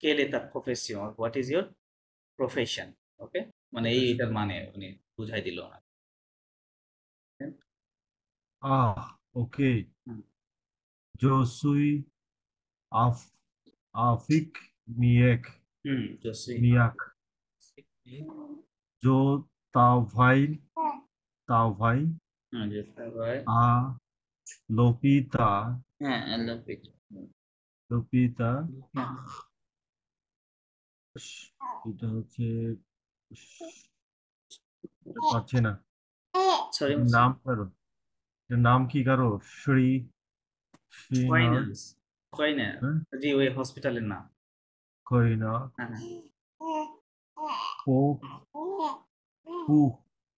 [SPEAKER 1] quelle est ta profession or what is your profession ওকে মানে এইটার মানে উনি বুঝাই দিল না
[SPEAKER 3] ah ok
[SPEAKER 1] হুম।
[SPEAKER 3] je suis af Afik Miek
[SPEAKER 1] Je suis
[SPEAKER 3] মিয়াক जो তাওভাই
[SPEAKER 1] je travaille
[SPEAKER 3] আ লোপিতা
[SPEAKER 1] হ্যাঁ আল্লাপিট
[SPEAKER 3] লোপিতা
[SPEAKER 1] হ্যাঁ
[SPEAKER 3] এটা হচ্ছে পাচ্ছি না
[SPEAKER 1] সরি
[SPEAKER 3] নাম কারো এটার নাম কি কারো শ্রীনাথ
[SPEAKER 1] ফাইন্যান্স ফাইন্যান্স
[SPEAKER 3] হ্যাঁ
[SPEAKER 1] জি ওই হসপিটালের নাম
[SPEAKER 3] কইনা
[SPEAKER 1] হ্যাঁ
[SPEAKER 3] পো পু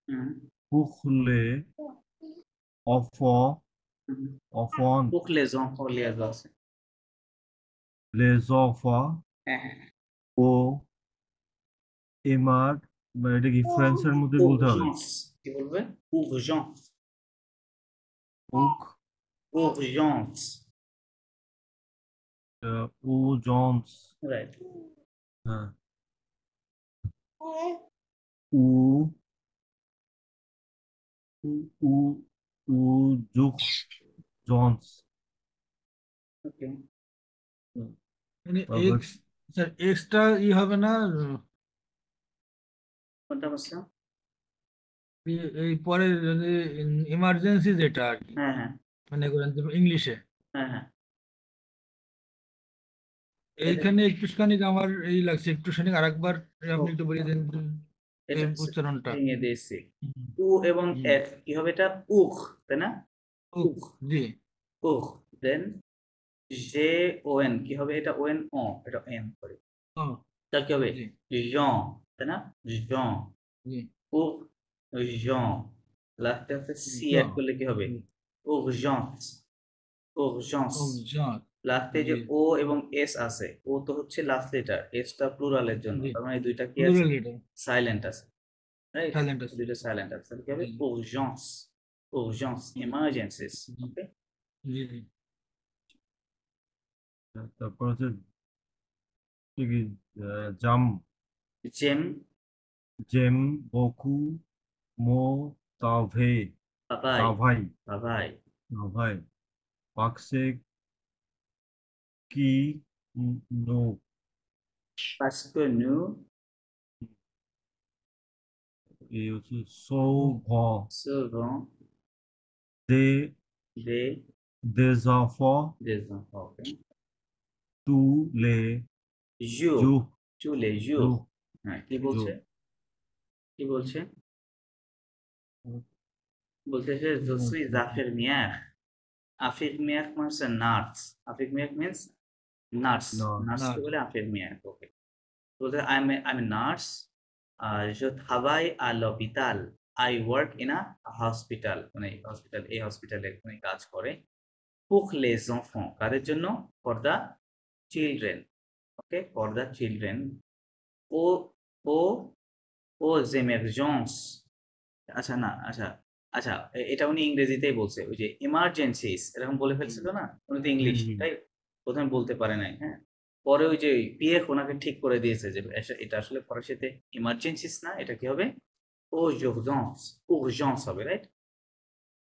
[SPEAKER 1] হুম
[SPEAKER 3] পুখলে অফ
[SPEAKER 1] হুম
[SPEAKER 3] অফন
[SPEAKER 1] Pour que les enfants les আছে
[SPEAKER 3] les enfants
[SPEAKER 1] হ্যাঁ হ্যাঁ
[SPEAKER 3] ও এমার মানে এটা কি ফ্রান্সের মধ্যে বলতে হবে
[SPEAKER 1] urgence কি বলবে urgence
[SPEAKER 3] উক
[SPEAKER 1] urgence
[SPEAKER 3] ও জন্স
[SPEAKER 1] রাইট
[SPEAKER 3] হ্যাঁ উ উ উ উ জুক জন্স
[SPEAKER 1] ওকে
[SPEAKER 4] মানে
[SPEAKER 3] তারপর
[SPEAKER 4] এক্স স্যার এক্সট্রা হবে না
[SPEAKER 1] কোনটা বলছো
[SPEAKER 4] এই পরে ইমার্জেন্সি যেটা আর কি
[SPEAKER 1] হ্যাঁ হ্যাঁ
[SPEAKER 4] মানে করেন যে ইংলিশে
[SPEAKER 1] হ্যাঁ হ্যাঁ এটা
[SPEAKER 4] এইখানে একটুখানি আমার এই লাগছে একটুখানি আরেকবার আপনি একটু বলে দিন
[SPEAKER 1] এটা
[SPEAKER 4] এই উচ্চারণটা
[SPEAKER 1] ভেঙে দিয়েছি
[SPEAKER 4] হুম,
[SPEAKER 1] উ এবং
[SPEAKER 4] হুম।
[SPEAKER 1] এফ কি হবে এটা উখ তাই না
[SPEAKER 4] উক, জি
[SPEAKER 1] উখ দেন জে ও এন কি হবে এটা ও এন ও এটা এন করে
[SPEAKER 4] ও
[SPEAKER 1] তাহলে কি হবে
[SPEAKER 4] জি
[SPEAKER 1] জন তাই না জন
[SPEAKER 4] জি
[SPEAKER 1] উখ জন লাস্টে আছে সি
[SPEAKER 4] জন,
[SPEAKER 1] অ্যাড করলে কি হবে উরজেন্স উরজেন্স
[SPEAKER 4] উকজাত,
[SPEAKER 1] লাস্টে যে
[SPEAKER 4] জি
[SPEAKER 1] ও এবং এস আছে ও তো হচ্ছে লাস্ট লেটার এসটা প্লুরালের জন্য
[SPEAKER 4] জি
[SPEAKER 1] তার মানে এই দুইটা কি আছে
[SPEAKER 4] প্লুরাল এটা
[SPEAKER 1] সাইলেন্ট আছে রাইট
[SPEAKER 4] সাইলেন্ট আছে
[SPEAKER 1] দুইটা সাইলেন্ট আছে তাহলে কি হবে
[SPEAKER 4] জি
[SPEAKER 1] উরজেন্স উরজেন্স ইমার্জেন্সিস
[SPEAKER 4] জি
[SPEAKER 1] ওকে
[SPEAKER 4] জি জি
[SPEAKER 3] তারপর হচ্ছে কি কি জাম
[SPEAKER 1] জেম
[SPEAKER 3] জেম বকু মো তাভে
[SPEAKER 1] বাবাই
[SPEAKER 3] তাভাই
[SPEAKER 1] বাবাই
[SPEAKER 3] তাভাই পাকসে কি নো
[SPEAKER 1] parce que nous
[SPEAKER 3] এই হচ্ছে সৌভ
[SPEAKER 1] servons
[SPEAKER 3] দে
[SPEAKER 1] des
[SPEAKER 3] des
[SPEAKER 1] enfants ok?
[SPEAKER 3] tous les
[SPEAKER 1] jours
[SPEAKER 3] jours
[SPEAKER 1] tous les jours
[SPEAKER 3] jours
[SPEAKER 1] হ্যাঁ কি বলছে কি বলছে বলতেছে je suis infirmière infirmière means nurse infirmière means nurse
[SPEAKER 3] Nurse.
[SPEAKER 1] nurse কে বলে infirmière ওকে বলতে I'm a nurse je travaille à l'hôpital I work in a hospital মানে hospital এই হসপিটালে উনি কাজ করে pour les enfants কাদের জন্য for the children okay for the children O O aux emergences আচ্ছা না আচ্ছা আচ্ছা এটা উনি ইংরেজিতেই বলছে ওই যে ইমার্জেন্সিস এরকম বলে ফেলছিল না উনি তো ইংলিশ
[SPEAKER 3] হুম।
[SPEAKER 1] তাই প্রথমে বলতে পারে নাই হ্যাঁ পরে ওই যে পিএফ ওনাকে ঠিক করে দিয়েছে যে এটা আসলে ফরাসিতে ইমার্জেন্সিস না এটা কি হবে urgence urgence হবে রাইট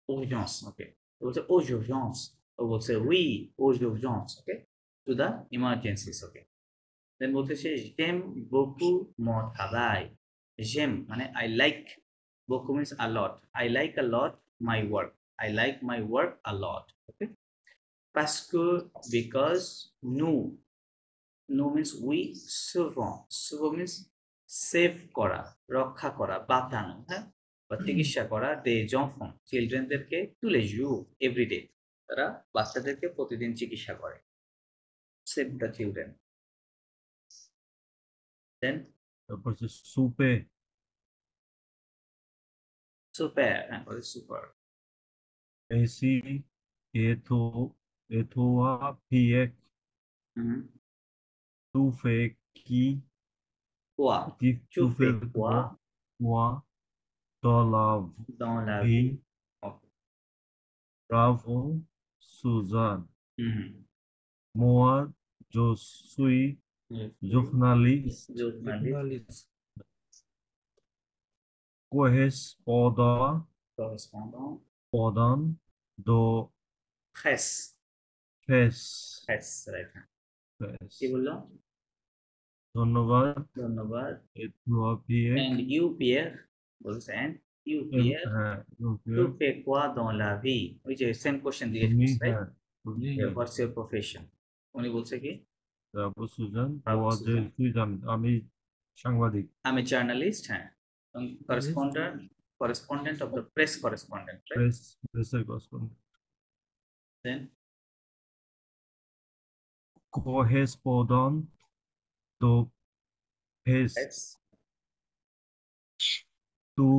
[SPEAKER 1] urgence ওকে বলছে urgence ও বলছে oui urgence okay to the emergencies okay then বলতেছে j'aime beaucoup mon travail j'aime মানে I like beaucoup means a lot I like a lot my work I like my work a lot okay parce que because nous means we servons means save করা রক্ষা করা বাঁচানো হ্যাঁ বা চিকিৎসা করা দে জফন চিলড্রেনদেরকে তুলে জু এভরিডে তারা বাচ্চাদেরকে প্রতিদিন চিকিৎসা করে সেভ দ্য চিলড্রেন দেন
[SPEAKER 3] তারপর হচ্ছে সুপে
[SPEAKER 1] সুপার হ্যাঁ সুপার
[SPEAKER 3] এসি এথো এথোয়া পিএক তুফে কি
[SPEAKER 1] quoi tu fais quoi
[SPEAKER 3] moi dans la
[SPEAKER 1] dans la
[SPEAKER 3] vie
[SPEAKER 1] vie okay.
[SPEAKER 3] bravo Suzanne
[SPEAKER 1] Mhm.
[SPEAKER 3] moi je suis journaliste
[SPEAKER 1] Journaliste,
[SPEAKER 3] correspondant de
[SPEAKER 1] presse
[SPEAKER 3] presse
[SPEAKER 1] presse right
[SPEAKER 3] presse
[SPEAKER 1] কি বললো
[SPEAKER 3] ধন্যবাদ।
[SPEAKER 1] ধন্যবাদ।
[SPEAKER 3] Et toi, Pierre?
[SPEAKER 1] And you, Pierre, বলছে and you, Pierre,
[SPEAKER 3] হ্যাঁ,
[SPEAKER 1] tu
[SPEAKER 3] Pierre,
[SPEAKER 1] fais quoi dans la vie? ওই যে same question জিজ্ঞেস
[SPEAKER 3] তুমি
[SPEAKER 1] করছে, right?
[SPEAKER 3] হ্যাঁ তুমি
[SPEAKER 1] What's your profession? উনি বলছে কি?
[SPEAKER 3] তারপর সুজান
[SPEAKER 1] তারপর সুজান।
[SPEAKER 3] সুজান আমি সাংবাদিক।
[SPEAKER 1] আমি জার্নালিস্ট, হ্যাঁ। Correspondent of the press correspondent, right?
[SPEAKER 3] প্রেসের correspondent.
[SPEAKER 1] Then
[SPEAKER 3] Correspondant de presse.
[SPEAKER 1] yes,
[SPEAKER 3] Tu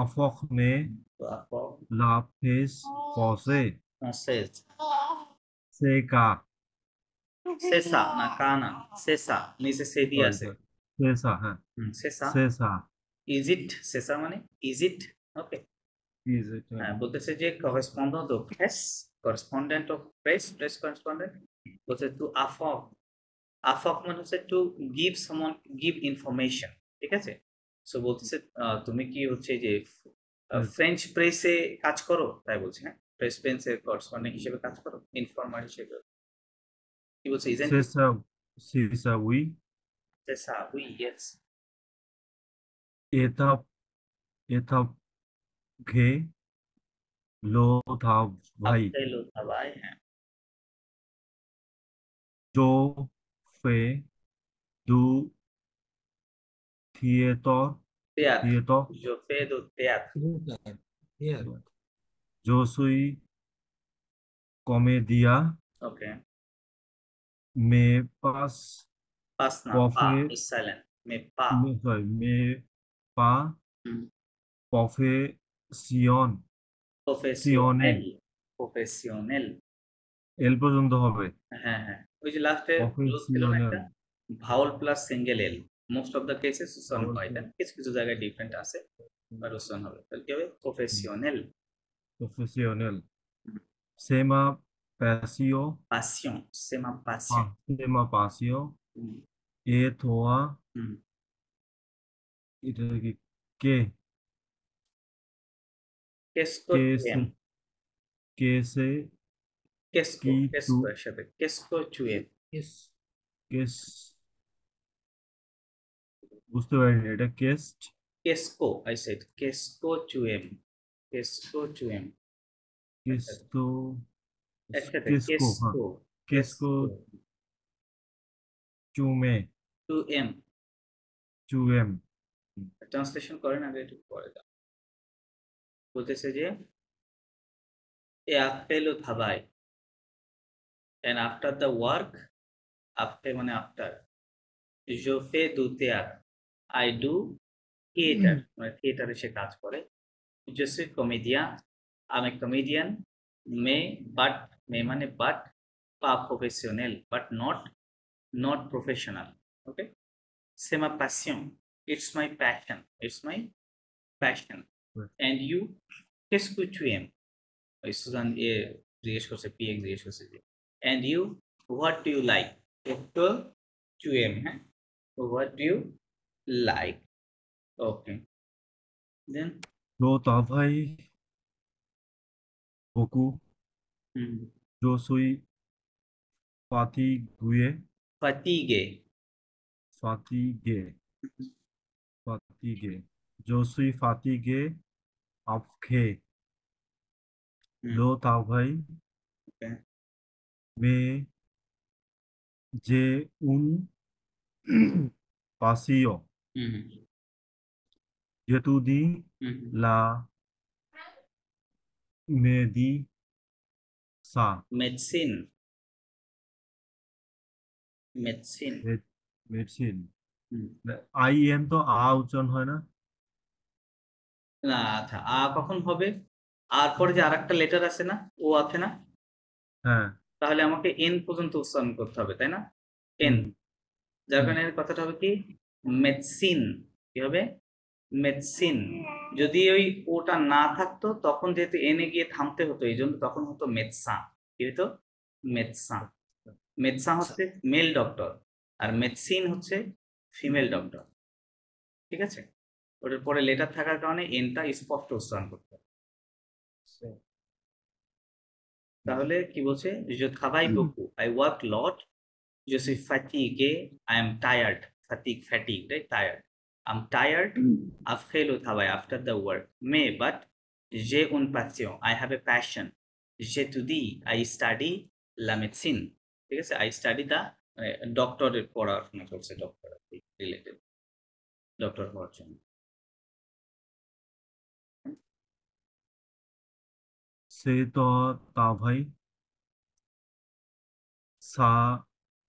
[SPEAKER 3] informer
[SPEAKER 1] to apport
[SPEAKER 3] la presse française.
[SPEAKER 1] française.
[SPEAKER 3] C'est ça.
[SPEAKER 1] C'est ça, না কা না, c'est ça, নিচে সে দিয়ে আছে।
[SPEAKER 3] C'est ça, হ্যাঁ।
[SPEAKER 1] C'est ça.
[SPEAKER 3] C'est ça.
[SPEAKER 1] Is it? c'est ça মানে is it? Okay.
[SPEAKER 3] Is it?
[SPEAKER 1] হ্যাঁ, বলতেছে যে correspondent of press, correspondent of press correspondent, বলছে to afford মানে হচ্ছে to give someone, give information, ঠিক আছে? সো বলতেছে তুমি কি হচ্ছে যে ফ্রেঞ্চ প্রেসে কাজ করো, তাই বলছে, হ্যাঁ, প্রেস প্রেসের করেসপন্ডেন্ট হিসেবে কাজ করো, ইনফর্মার হিসেবে। কি বলছে?
[SPEAKER 3] C'est ça. C'est ça, oui.
[SPEAKER 1] C'est ça, oui, yes.
[SPEAKER 3] Étape G. Le travail.
[SPEAKER 1] Après le travail, হ্যাঁ।
[SPEAKER 3] Je fais du théâtre.
[SPEAKER 1] Théâtre. Je fais du théâtre.
[SPEAKER 3] Je suis comédien.
[SPEAKER 1] Okay.
[SPEAKER 3] Mais pas
[SPEAKER 1] Pas না,
[SPEAKER 3] Profe-
[SPEAKER 1] pas, is silent. Mais pas.
[SPEAKER 3] mais pas
[SPEAKER 1] hmm.
[SPEAKER 3] professionnel.
[SPEAKER 1] Professionnel.
[SPEAKER 3] এল পর্যন্ত হবে।
[SPEAKER 1] হ্যাঁ হ্যাঁ, ওই যে লাস্টে ছিল না একটা Bhawal plus single L, most of the cases উচ্চারণ হয়, এটা কিছু কিছু জায়গায় ডিফারেন্ট আছে, বাট উচ্চারণ হবে। তাহলে কি হবে? Professional.
[SPEAKER 3] Professionnel. C'est ma passion.
[SPEAKER 1] Passion, c'est ma passion.
[SPEAKER 3] C'est ma passion.
[SPEAKER 1] হুম,
[SPEAKER 3] Et toi,
[SPEAKER 1] হুম।
[SPEAKER 3] এটা কি কে
[SPEAKER 1] Qu'est-ce que tu aimes?
[SPEAKER 3] কেসে
[SPEAKER 1] Qu'est-ce que,
[SPEAKER 3] কি
[SPEAKER 1] qu'est-ce
[SPEAKER 3] তু
[SPEAKER 1] que এর সাথে qu'est-ce que tu aimes?
[SPEAKER 3] Case বুঝতে পারিনি এটা কেস্ট
[SPEAKER 1] Qu'est-ce que, I said, qu'est-ce que tu aimes? Qu'est-ce que tu aimes?
[SPEAKER 3] Kesto
[SPEAKER 1] একসাথে
[SPEAKER 3] কেসকো
[SPEAKER 1] qu'est-ce
[SPEAKER 3] হ্যাঁ
[SPEAKER 1] que,
[SPEAKER 3] কেসকো চুমে
[SPEAKER 1] tu aimes?
[SPEAKER 3] চুএম
[SPEAKER 1] ট্রান্সলেশন করেন আগে একটু পরে দাও। বলতেছে যে এ après le travail and after the work, after মানে after, je fais du théâtre, I do theater, মানে থিয়েটারে সে কাজ করে। je suis comédien, আমি কমেডিয়ান, mais but মানে but pas professionnel, but not professional. Okay, c'est ma passion, it's my passion, it's my passion. And you, qu'est-ce que tu aimes? ওই Suzanne জিজ্ঞেস করছে, PX জিজ্ঞেস করছে যে and you, what do you like? একটু tu aimes, হ্যাঁ, what do you like? Okay, then
[SPEAKER 3] Je travaille beaucoup. Je suis fatigué.
[SPEAKER 1] fatigué.
[SPEAKER 3] Je suis fatigué après le travail.
[SPEAKER 1] Okay.
[SPEAKER 3] Mais j'ai une passion. J'étudie la
[SPEAKER 1] medicine.
[SPEAKER 3] Medicine I N তো আ উচ্চারণ হয় না,
[SPEAKER 1] না আচ্ছা, আ কখন হবে? আর পরে যে আরেকটা লেটার আছে না, ও আছে না,
[SPEAKER 3] হ্যাঁ
[SPEAKER 1] তাহলে আমাকে এন পর্যন্ত উচ্চারণ করতে হবে, তাই না? এন, যার কারণে কথাটা হবে কি মেডিসিন। কি হবে? মেডিসিন। যদি ওই ওটা না থাকতো তখন যেহেতু এনে গিয়ে থামতে হতো, এই জন্য তখন হতো মেডসা। কি হতো? মেডসা। মেডসা হচ্ছে মেল ডক্টর, আর মেডিসিন হচ্ছে ফিমেল ডক্টর। ঠিক আছে, ওটার পরে লেটার থাকার কারণে এনটা স্পষ্ট উচ্চারণ করতে হবে। তাহলে কি বলছে? যে খাবাই বকু, I work lot Je suis fatigué. I am tired. Fatigue, right? Tired. I'm tired après le travail, after the work. Mais, but, j'ai une passion. I have a passion. J'étudie. I study la médecine. ঠিক আছে? I study the ডক্টরের পড়াশোনা করছে, doctor related, doctor হওয়ার জন্য।
[SPEAKER 3] সে তো তা ভাই সা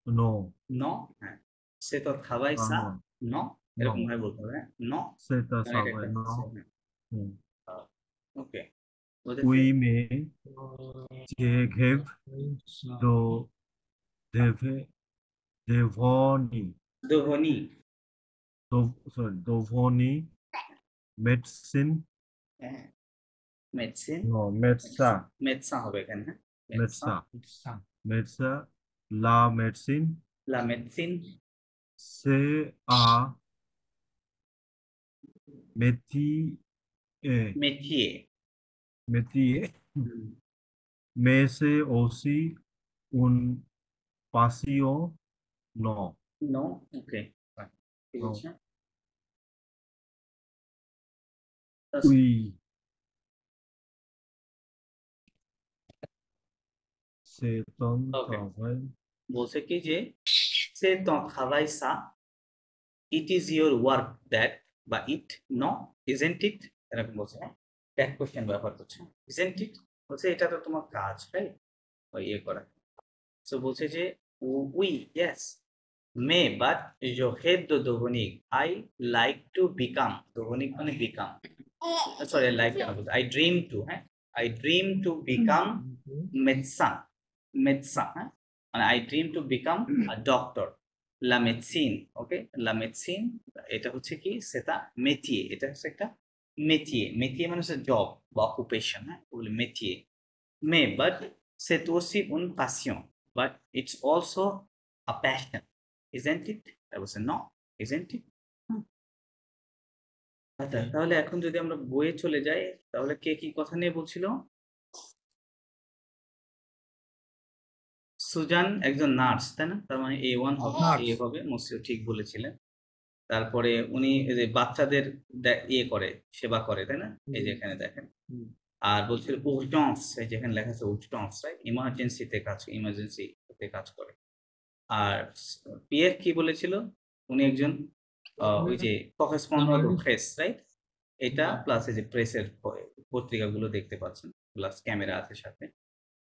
[SPEAKER 3] নো
[SPEAKER 1] ন, হ্যাঁ, সে তো খাবাই সা ন, এরকম ভাবে বলতে হবে, হ্যাঁ, ন,
[SPEAKER 3] সে তা
[SPEAKER 1] মানে
[SPEAKER 3] সা
[SPEAKER 1] এটা
[SPEAKER 3] ভাই
[SPEAKER 1] একটা
[SPEAKER 3] নো
[SPEAKER 1] হচ্ছে, হ্যাঁ, ওকে।
[SPEAKER 3] উই মে যে ঘেভ দো দেভে দেভনি
[SPEAKER 1] দোহনি,
[SPEAKER 3] দোভনি মেডিসিন
[SPEAKER 1] হ্যাঁ, মেডসিন,
[SPEAKER 3] নো মেডসা
[SPEAKER 1] মেডসা হবে এখানে, হ্যাঁ,
[SPEAKER 3] মেডসা
[SPEAKER 4] আচ্ছা
[SPEAKER 3] মেডসা লা মেডিসিন
[SPEAKER 1] লা মেডসিন,
[SPEAKER 3] সে আ মেথি এ
[SPEAKER 1] মেথিয়ে,
[SPEAKER 3] মেথিয়ে মে সে ওসি উন পাসিও নো
[SPEAKER 1] নো, ওকে, ঠিক
[SPEAKER 3] No.
[SPEAKER 1] আছে।
[SPEAKER 3] উই সে তন
[SPEAKER 1] Okay.
[SPEAKER 3] ভাই
[SPEAKER 1] বলছে কি যে সে তো খাবাই সা, it is your work that, বা ইট, নো, ইজেন্ট ইট, এরকম বলছে, হ্যাঁ, ব্যাক কোশ্চেন ব্যবহার করছে, ইজেন্ট ইট বলছে এটা তো তোমার কাজ, রাইট, ওই ইয়ে করা। সো বলছে যে উই, ইয়েস, মে, বাট ইউ হেড দ্য দোহনিক, আই লাইক টু বিকাম, দোহনিক মানে বিকাম, সরি, লাইক কেন বলতে, আই ড্রিম টু, হ্যাঁ, আই ড্রিম টু বিকাম মেডসান, মেডসান, হ্যাঁ, মানে I dream to become a doctor, লা মেডসিন, ওকে, লা মেডসিন, এটা হচ্ছে কি সেটা মেথিয়ে, এটা হচ্ছে একটা মেথিয়ে, মেথিয়ে মানে হচ্ছে জব বা অকুপেশন, হ্যাঁ, বলে মেথিয়ে, মে, but c'est aussi une passion, but it's also a passion, isn't it? I was no, isn't it? আচ্ছা, তাহলে এখন যদি আমরা বইয়ে চলে যাই, তাহলে কে কি কথা নিয়ে বলছিল? সুজান একজন নার্স, তাই না? তার মানে A1 হবে,
[SPEAKER 4] Nurse.
[SPEAKER 1] এ হবে, মসিও ঠিক বলেছিলেন। তারপরে উনি এই যে বাচ্চাদের ইয়ে করে, সেবা করে, তাই না? এই যে এখানে দেখেন। আর বলছিল উর্জেন্স, এই যেখানে লেখা আছে উর্জেন্স, রাইট, ইমার্জেন্সিতে কাজ করে। আর পিএফ কি বলেছিল? উনি একজন ওই যে করেসপন্ডেন্ট অফ প্রেস, রাইট, এটা প্লাস এই যে প্রেসের পত্রিকাগুলো দেখতে পাচ্ছেন, প্লাস ক্যামেরা আছে সাথে।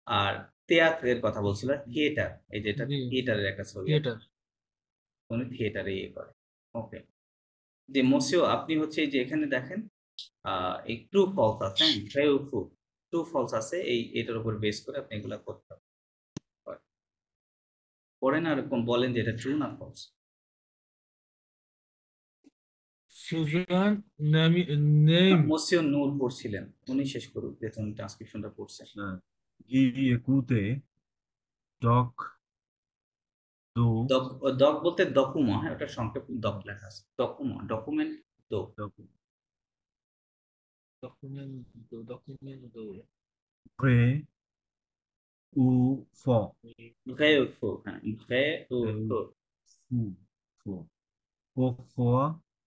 [SPEAKER 1] আর থিয়েটারের কথা বলছিল, থিয়েটার, এই যেটা
[SPEAKER 4] জি।
[SPEAKER 1] থিয়েটারের একটা ছবি,
[SPEAKER 4] থিয়েটার
[SPEAKER 1] উনি থিয়েটারে ইয়ে করে, ওকে। যে মসিও আপনি হচ্ছে এই যে এখানে দেখেন এই ট্রু ফলস আছে, হ্যাঁ, ট্রু ফলস আছে, এটার উপর বেস করে আপনি এগুলা করতে হবে, পড়েন আর বলেন যে এটা ট্রু না ফলস।
[SPEAKER 4] সুজান নেম
[SPEAKER 1] মসিও নূর পড়ছিলেন, উনি শেষ করুক, যেহেতু উনি ট্রান্সক্রিপশনটা পড়ছেন।
[SPEAKER 3] গি একুতে ডক দো
[SPEAKER 1] ডক বলতে ডকুমা, হ্যাঁ, ওটা সংক্ষেপ ডক লেখা আছে, ডকুমা, ডকুমেন্ট দো,
[SPEAKER 4] ডকুমেন্ট
[SPEAKER 3] প্রে উ ফ
[SPEAKER 1] ভ্রে ফো, হ্যাঁ, ভ্রে ও ফো,
[SPEAKER 3] ফু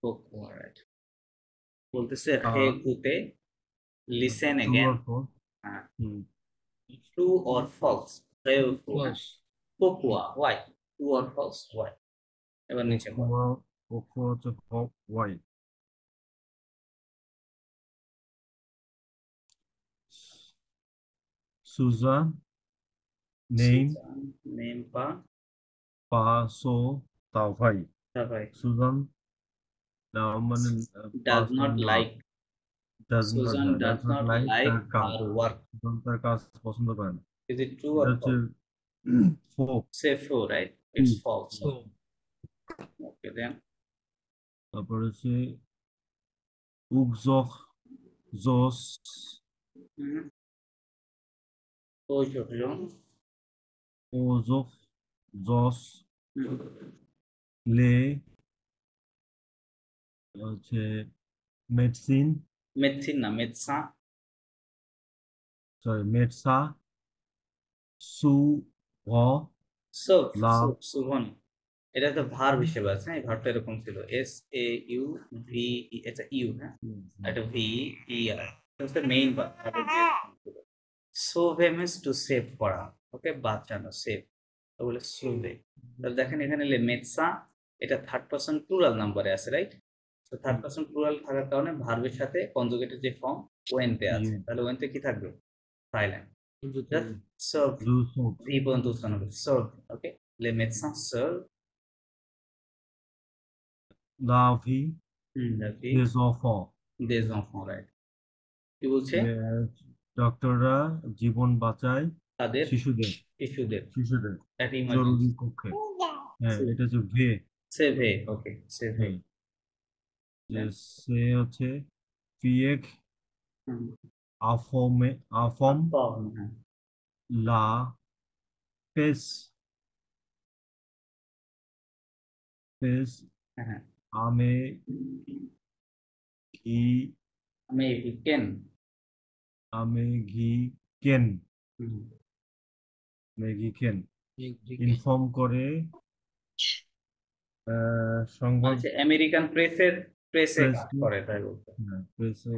[SPEAKER 3] ফো ফোয়া
[SPEAKER 1] রাইট, বলতেছে হে গুতে, listen
[SPEAKER 3] true
[SPEAKER 1] again,
[SPEAKER 3] or false
[SPEAKER 1] হ্যাঁ, ট্রু অর ফলস, ভ্রে ও ফো, পোকুয়া, why, true or false, why. এবার নিচে বল।
[SPEAKER 3] ফোয়া হচ্ছে হোয়াই সুজান নেম
[SPEAKER 1] নেম পা
[SPEAKER 3] পাসো তাভাই
[SPEAKER 1] ভাই,
[SPEAKER 3] সুজান মানে
[SPEAKER 1] does not like, Suzanne does not like
[SPEAKER 3] তার কাজ
[SPEAKER 1] আর ওয়ার্ক,
[SPEAKER 3] সুজান তার কাজ পছন্দ করে না
[SPEAKER 1] ইজ ইট ট্রু
[SPEAKER 3] এটা
[SPEAKER 1] অর
[SPEAKER 3] হচ্ছে
[SPEAKER 1] ফলস?
[SPEAKER 3] ফো
[SPEAKER 1] Say true, right? It's false. Okay, then.
[SPEAKER 3] তারপর হচ্ছে উগজখ জোস ওজখ জস লে হচ্ছে মেডসিন
[SPEAKER 1] Medicine না, medecin.
[SPEAKER 3] সরি মেডসা সু ভ
[SPEAKER 1] সব
[SPEAKER 3] লা
[SPEAKER 1] শুভন, এটা তো ভার্ব হিসেবে আছে, হ্যাঁ ভার্বটা এরকম ছিল, এস এ ইউ ভি, এটা ইউ, হ্যাঁ এটা ভি ই আর, এটা মেইন ভার্ব। সোভে মিন্স টু সেভ করা, ওকে বাঁচানো, সেভ, বলে সোভে। তাহলে দেখেন এখানে মেটসা, এটা থার্ড পারসন প্লুরাল নাম্বারে আছে, রাইট? তো থার্ড পারসন প্লুরাল থাকার কারণে ভার্বের সাথে কনজুগেটেড যে ফর্ম ওয়েনতে আছে, তাহলে ওয়েনতে কি থাকবে? সাইলেন্ট। সার্ভ,
[SPEAKER 3] জু সোপ
[SPEAKER 1] ভি পর্যন্ত উচ্চারণ হবে, সার্ভ, ওকে। লে মেটসা সার্ভ
[SPEAKER 3] লা V
[SPEAKER 1] la vie
[SPEAKER 3] des enfants
[SPEAKER 1] des enfants, right? কি বলছে?
[SPEAKER 3] ডক্টররা জীবন বাঁচায়
[SPEAKER 1] তাদের
[SPEAKER 3] শিশুদের
[SPEAKER 1] শিশুদের
[SPEAKER 3] শিশুদের
[SPEAKER 1] at
[SPEAKER 3] জরুরি
[SPEAKER 1] emergency,
[SPEAKER 3] কক্ষে। হ্যাঁ, এটা হচ্ছে ভে।
[SPEAKER 1] সেভে, ওকে সেভে।
[SPEAKER 3] হ্যাঁ, যে সে হচ্ছে পিয়েক আফমে আফম লা পেস পেস
[SPEAKER 1] হ্যাঁ,
[SPEAKER 3] আমে ঘি
[SPEAKER 1] আমেরিকান,
[SPEAKER 3] ঘি কেন মেঘি কেন ইনফর্ম করে সংবাদ
[SPEAKER 1] মানে আমেরিকান প্রেসে কাজ
[SPEAKER 3] প্রেসকে,
[SPEAKER 1] করে, তাই বলতে।
[SPEAKER 3] প্রেসে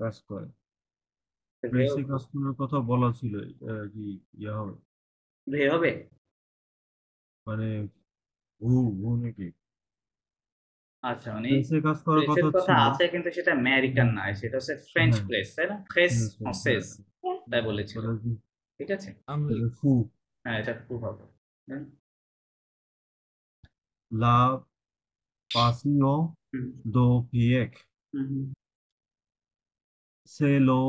[SPEAKER 3] কাজ করে, প্রেসে কাজ করার কথা বলা ছিল, কি ইয়ে হবে
[SPEAKER 1] ভে হবে,
[SPEAKER 3] মানে ভু নাকি
[SPEAKER 1] আচ্ছা মানে
[SPEAKER 3] প্রেসে কাজ করার
[SPEAKER 1] প্রেসের
[SPEAKER 3] কথা
[SPEAKER 1] কথা
[SPEAKER 3] ছিল।
[SPEAKER 1] আছে কিন্তু সেটা আমেরিকান না, সেটা হচ্ছে ফ্রেঞ্চ
[SPEAKER 3] হ্যাঁ,
[SPEAKER 1] প্রেস, তাই না? প্রেস
[SPEAKER 3] হ্যাঁ,
[SPEAKER 1] ফ্রান্সেস, তাই বলেছিল, ঠিক আছে।
[SPEAKER 3] ফু
[SPEAKER 1] হ্যাঁ এটা খুব হবে।
[SPEAKER 3] la passion do piec c'est le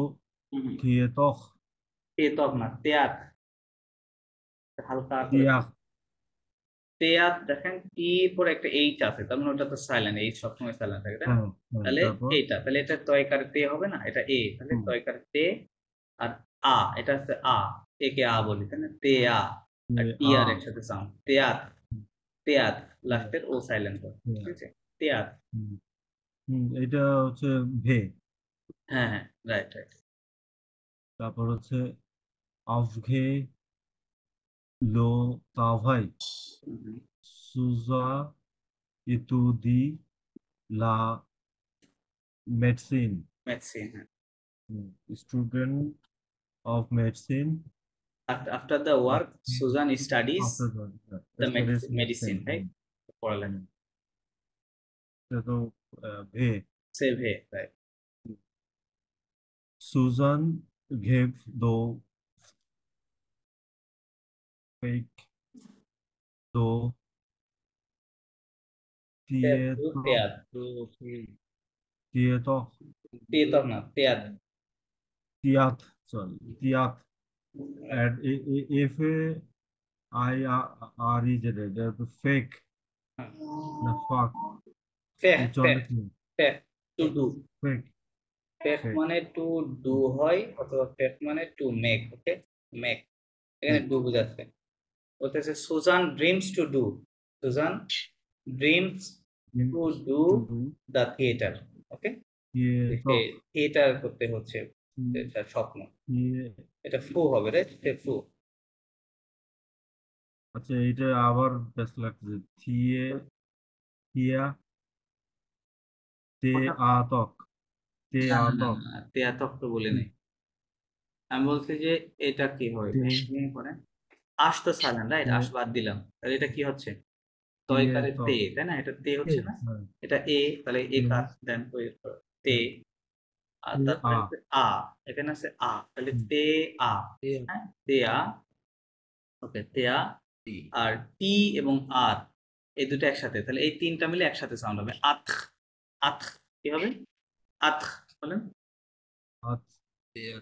[SPEAKER 3] theater
[SPEAKER 1] তেতক না, তেয়াত, হালকা করে
[SPEAKER 3] theater
[SPEAKER 1] তেয়াত, দেখেন টি পরে একটা এইচ আছে, তার মানে ওটা তো সাইলেন্ট, এইচ সবসময় সাইলেন্ট থাকে, তাই না?
[SPEAKER 3] হ্যাঁ,
[SPEAKER 1] তাহলে
[SPEAKER 3] তারপর
[SPEAKER 1] এইটা, তাহলে এটা তয়কার তে হবে না, এটা এ, তাহলে তয়কার তে, আর আ, এটা হচ্ছে আ, এ কে আ বলি, তাই না? তে আ, আর টি আর একসাথে সাউন্ড, তেয়াত, তেয়াত, লাস্টের ও সাইলেন্ট হবে, ঠিক আছে, তেয়াত।
[SPEAKER 3] এটা হচ্ছে ভে।
[SPEAKER 1] হ্যাঁ হ্যাঁ, রাইট রাইট।
[SPEAKER 3] তারপর হচ্ছে আফঘে লো তাভাই সুজা ইতুদি লা মেডিসিন
[SPEAKER 1] মেডিসিন, হ্যাঁ।
[SPEAKER 3] Student of medicine
[SPEAKER 1] After the work, Susan studies
[SPEAKER 3] after
[SPEAKER 1] the
[SPEAKER 3] studies
[SPEAKER 1] medicine, right? পড়ালেখা,
[SPEAKER 3] এটা তো ভে।
[SPEAKER 1] save hey, right?
[SPEAKER 3] Susan gave the fake the theater
[SPEAKER 1] তেতক না, তেয়াত,
[SPEAKER 3] theater sorry theater and if I R E Z the fake the fuck
[SPEAKER 1] fake, fake,
[SPEAKER 3] উচ্চারণ
[SPEAKER 1] fake, to do,
[SPEAKER 3] fake
[SPEAKER 1] fake মানে to do হয়, অথবা fake মানে to make, okay, make, এখানে do বোঝাচ্ছে, বলতেছে Suzanne dreams to do, Suzanne dreams to do the theatre, okay, theatre করতে হচ্ছে, এটা স্বপ্ন, এটা ফু হবে, রাইট? ফু,
[SPEAKER 3] আচ্ছা এটা আবার বেশ লাগছে থিয়ে থিয়া তে আতক তে
[SPEAKER 1] না না
[SPEAKER 3] আতক
[SPEAKER 1] না, তেয়াতক তো বলে নেই, আমি বলছি যে এটা কি হবে, আশ তো সাইলেন্ট, রাইট? আশ বাদ দিলাম, তাহলে এটা কি হচ্ছে? তয়কারে তে, তাই না? এটা তে হচ্ছে না, এটা এ, তাহলে এ কাজ দেন তে, আর তারপরে আ, এখানে আছে আ, তাহলে তে আ, হ্যাঁ তে আ, ওকে তে আ, আর টি এবং আর এই দুটো একসাথে, তাহলে এই তিনটা মিলে একসাথে সাউন্ড হবে আথ, আথ, কি হবে? আথ, বলেন।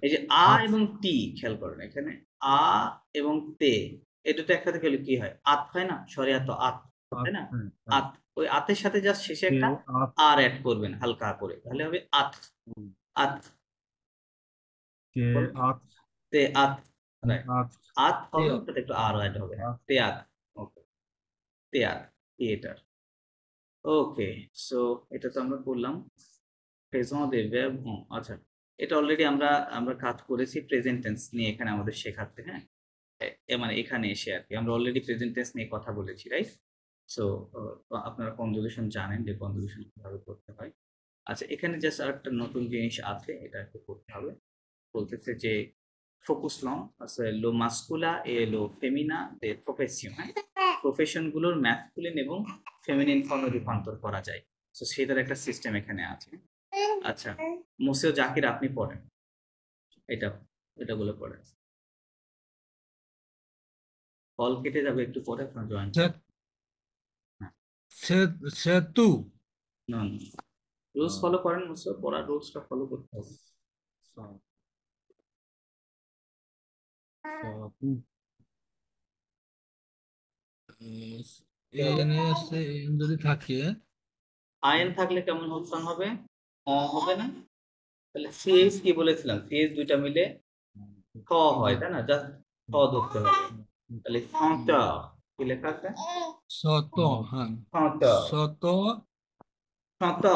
[SPEAKER 1] এই যে আ এবং টি খেয়াল করেন, এখানে আ এবং তে এই দুটো একসাথে খেলে কি হয়? আত হয় না, সরিয়াত আত, তাই না? আত, ওই আতের সাথে জাস্ট শেষে একটা আর অ্যাড করবেন হালকা করে, তাহলে হবে আত, আত, তে আত, আত হবে, ওটাতে একটু আর অ্যাড হবে, তে আত, ওকে, তে আত, থিয়েটার, ওকে। সো এটা তো আমরা করলাম প্রেজেন্ট দে ভার্ব, আচ্ছা এটা অলরেডি আমরা কাজ করেছি প্রেজেন্ট টেন্স নিয়ে এখানে আমাদের শেখাতে, হ্যাঁ মানে এখানে এসে আর কি আমরা অলরেডি প্রেজেন্ট টেন্স নিয়ে কথা বলেছি, রাইট? সো আপনারা কনজুগেশন জানেন যে কনজুগেশন কিভাবে করতে হয়। আচ্ছা, এখানে জাস্ট আরেকটা নতুন জিনিস আছে, এটা একটু করতে হবে। বলতেছে যে ফোকাস লং আছে লো মাস্কুলা এ লো ফেমিনা de প্রফেশন, প্রফেশন গুলোর ম্যাসকুলিন এবং ফেমিনিন ফর্মে রূপান্তর করা যায়। সো সেটার একটা সিস্টেম এখানে আছে। আচ্ছা, মোসেও জাকির আপনি পড়েন, এটা বলে পড়েন। কল কেটে যাবে একটু পরে, আপনার জয়েন
[SPEAKER 4] সেতু
[SPEAKER 1] রুলস ফলো করেন, মোসেও পড়ার রুলসটা ফলো করতে হবে।
[SPEAKER 4] যদি থাকে
[SPEAKER 1] আইন থাকলে কেমন অপশন হবে? হবে না? তাহলে সিএস কি বলেছিলাম, সিএস দুইটা মিলে খ হয়, তাই না? জাস্ট খ ধরতে হবে। তাহলে ফন্টা কি লেখা আছে?
[SPEAKER 4] শত, হ্যাঁ
[SPEAKER 1] ফন্টা
[SPEAKER 4] শত
[SPEAKER 1] ফন্টা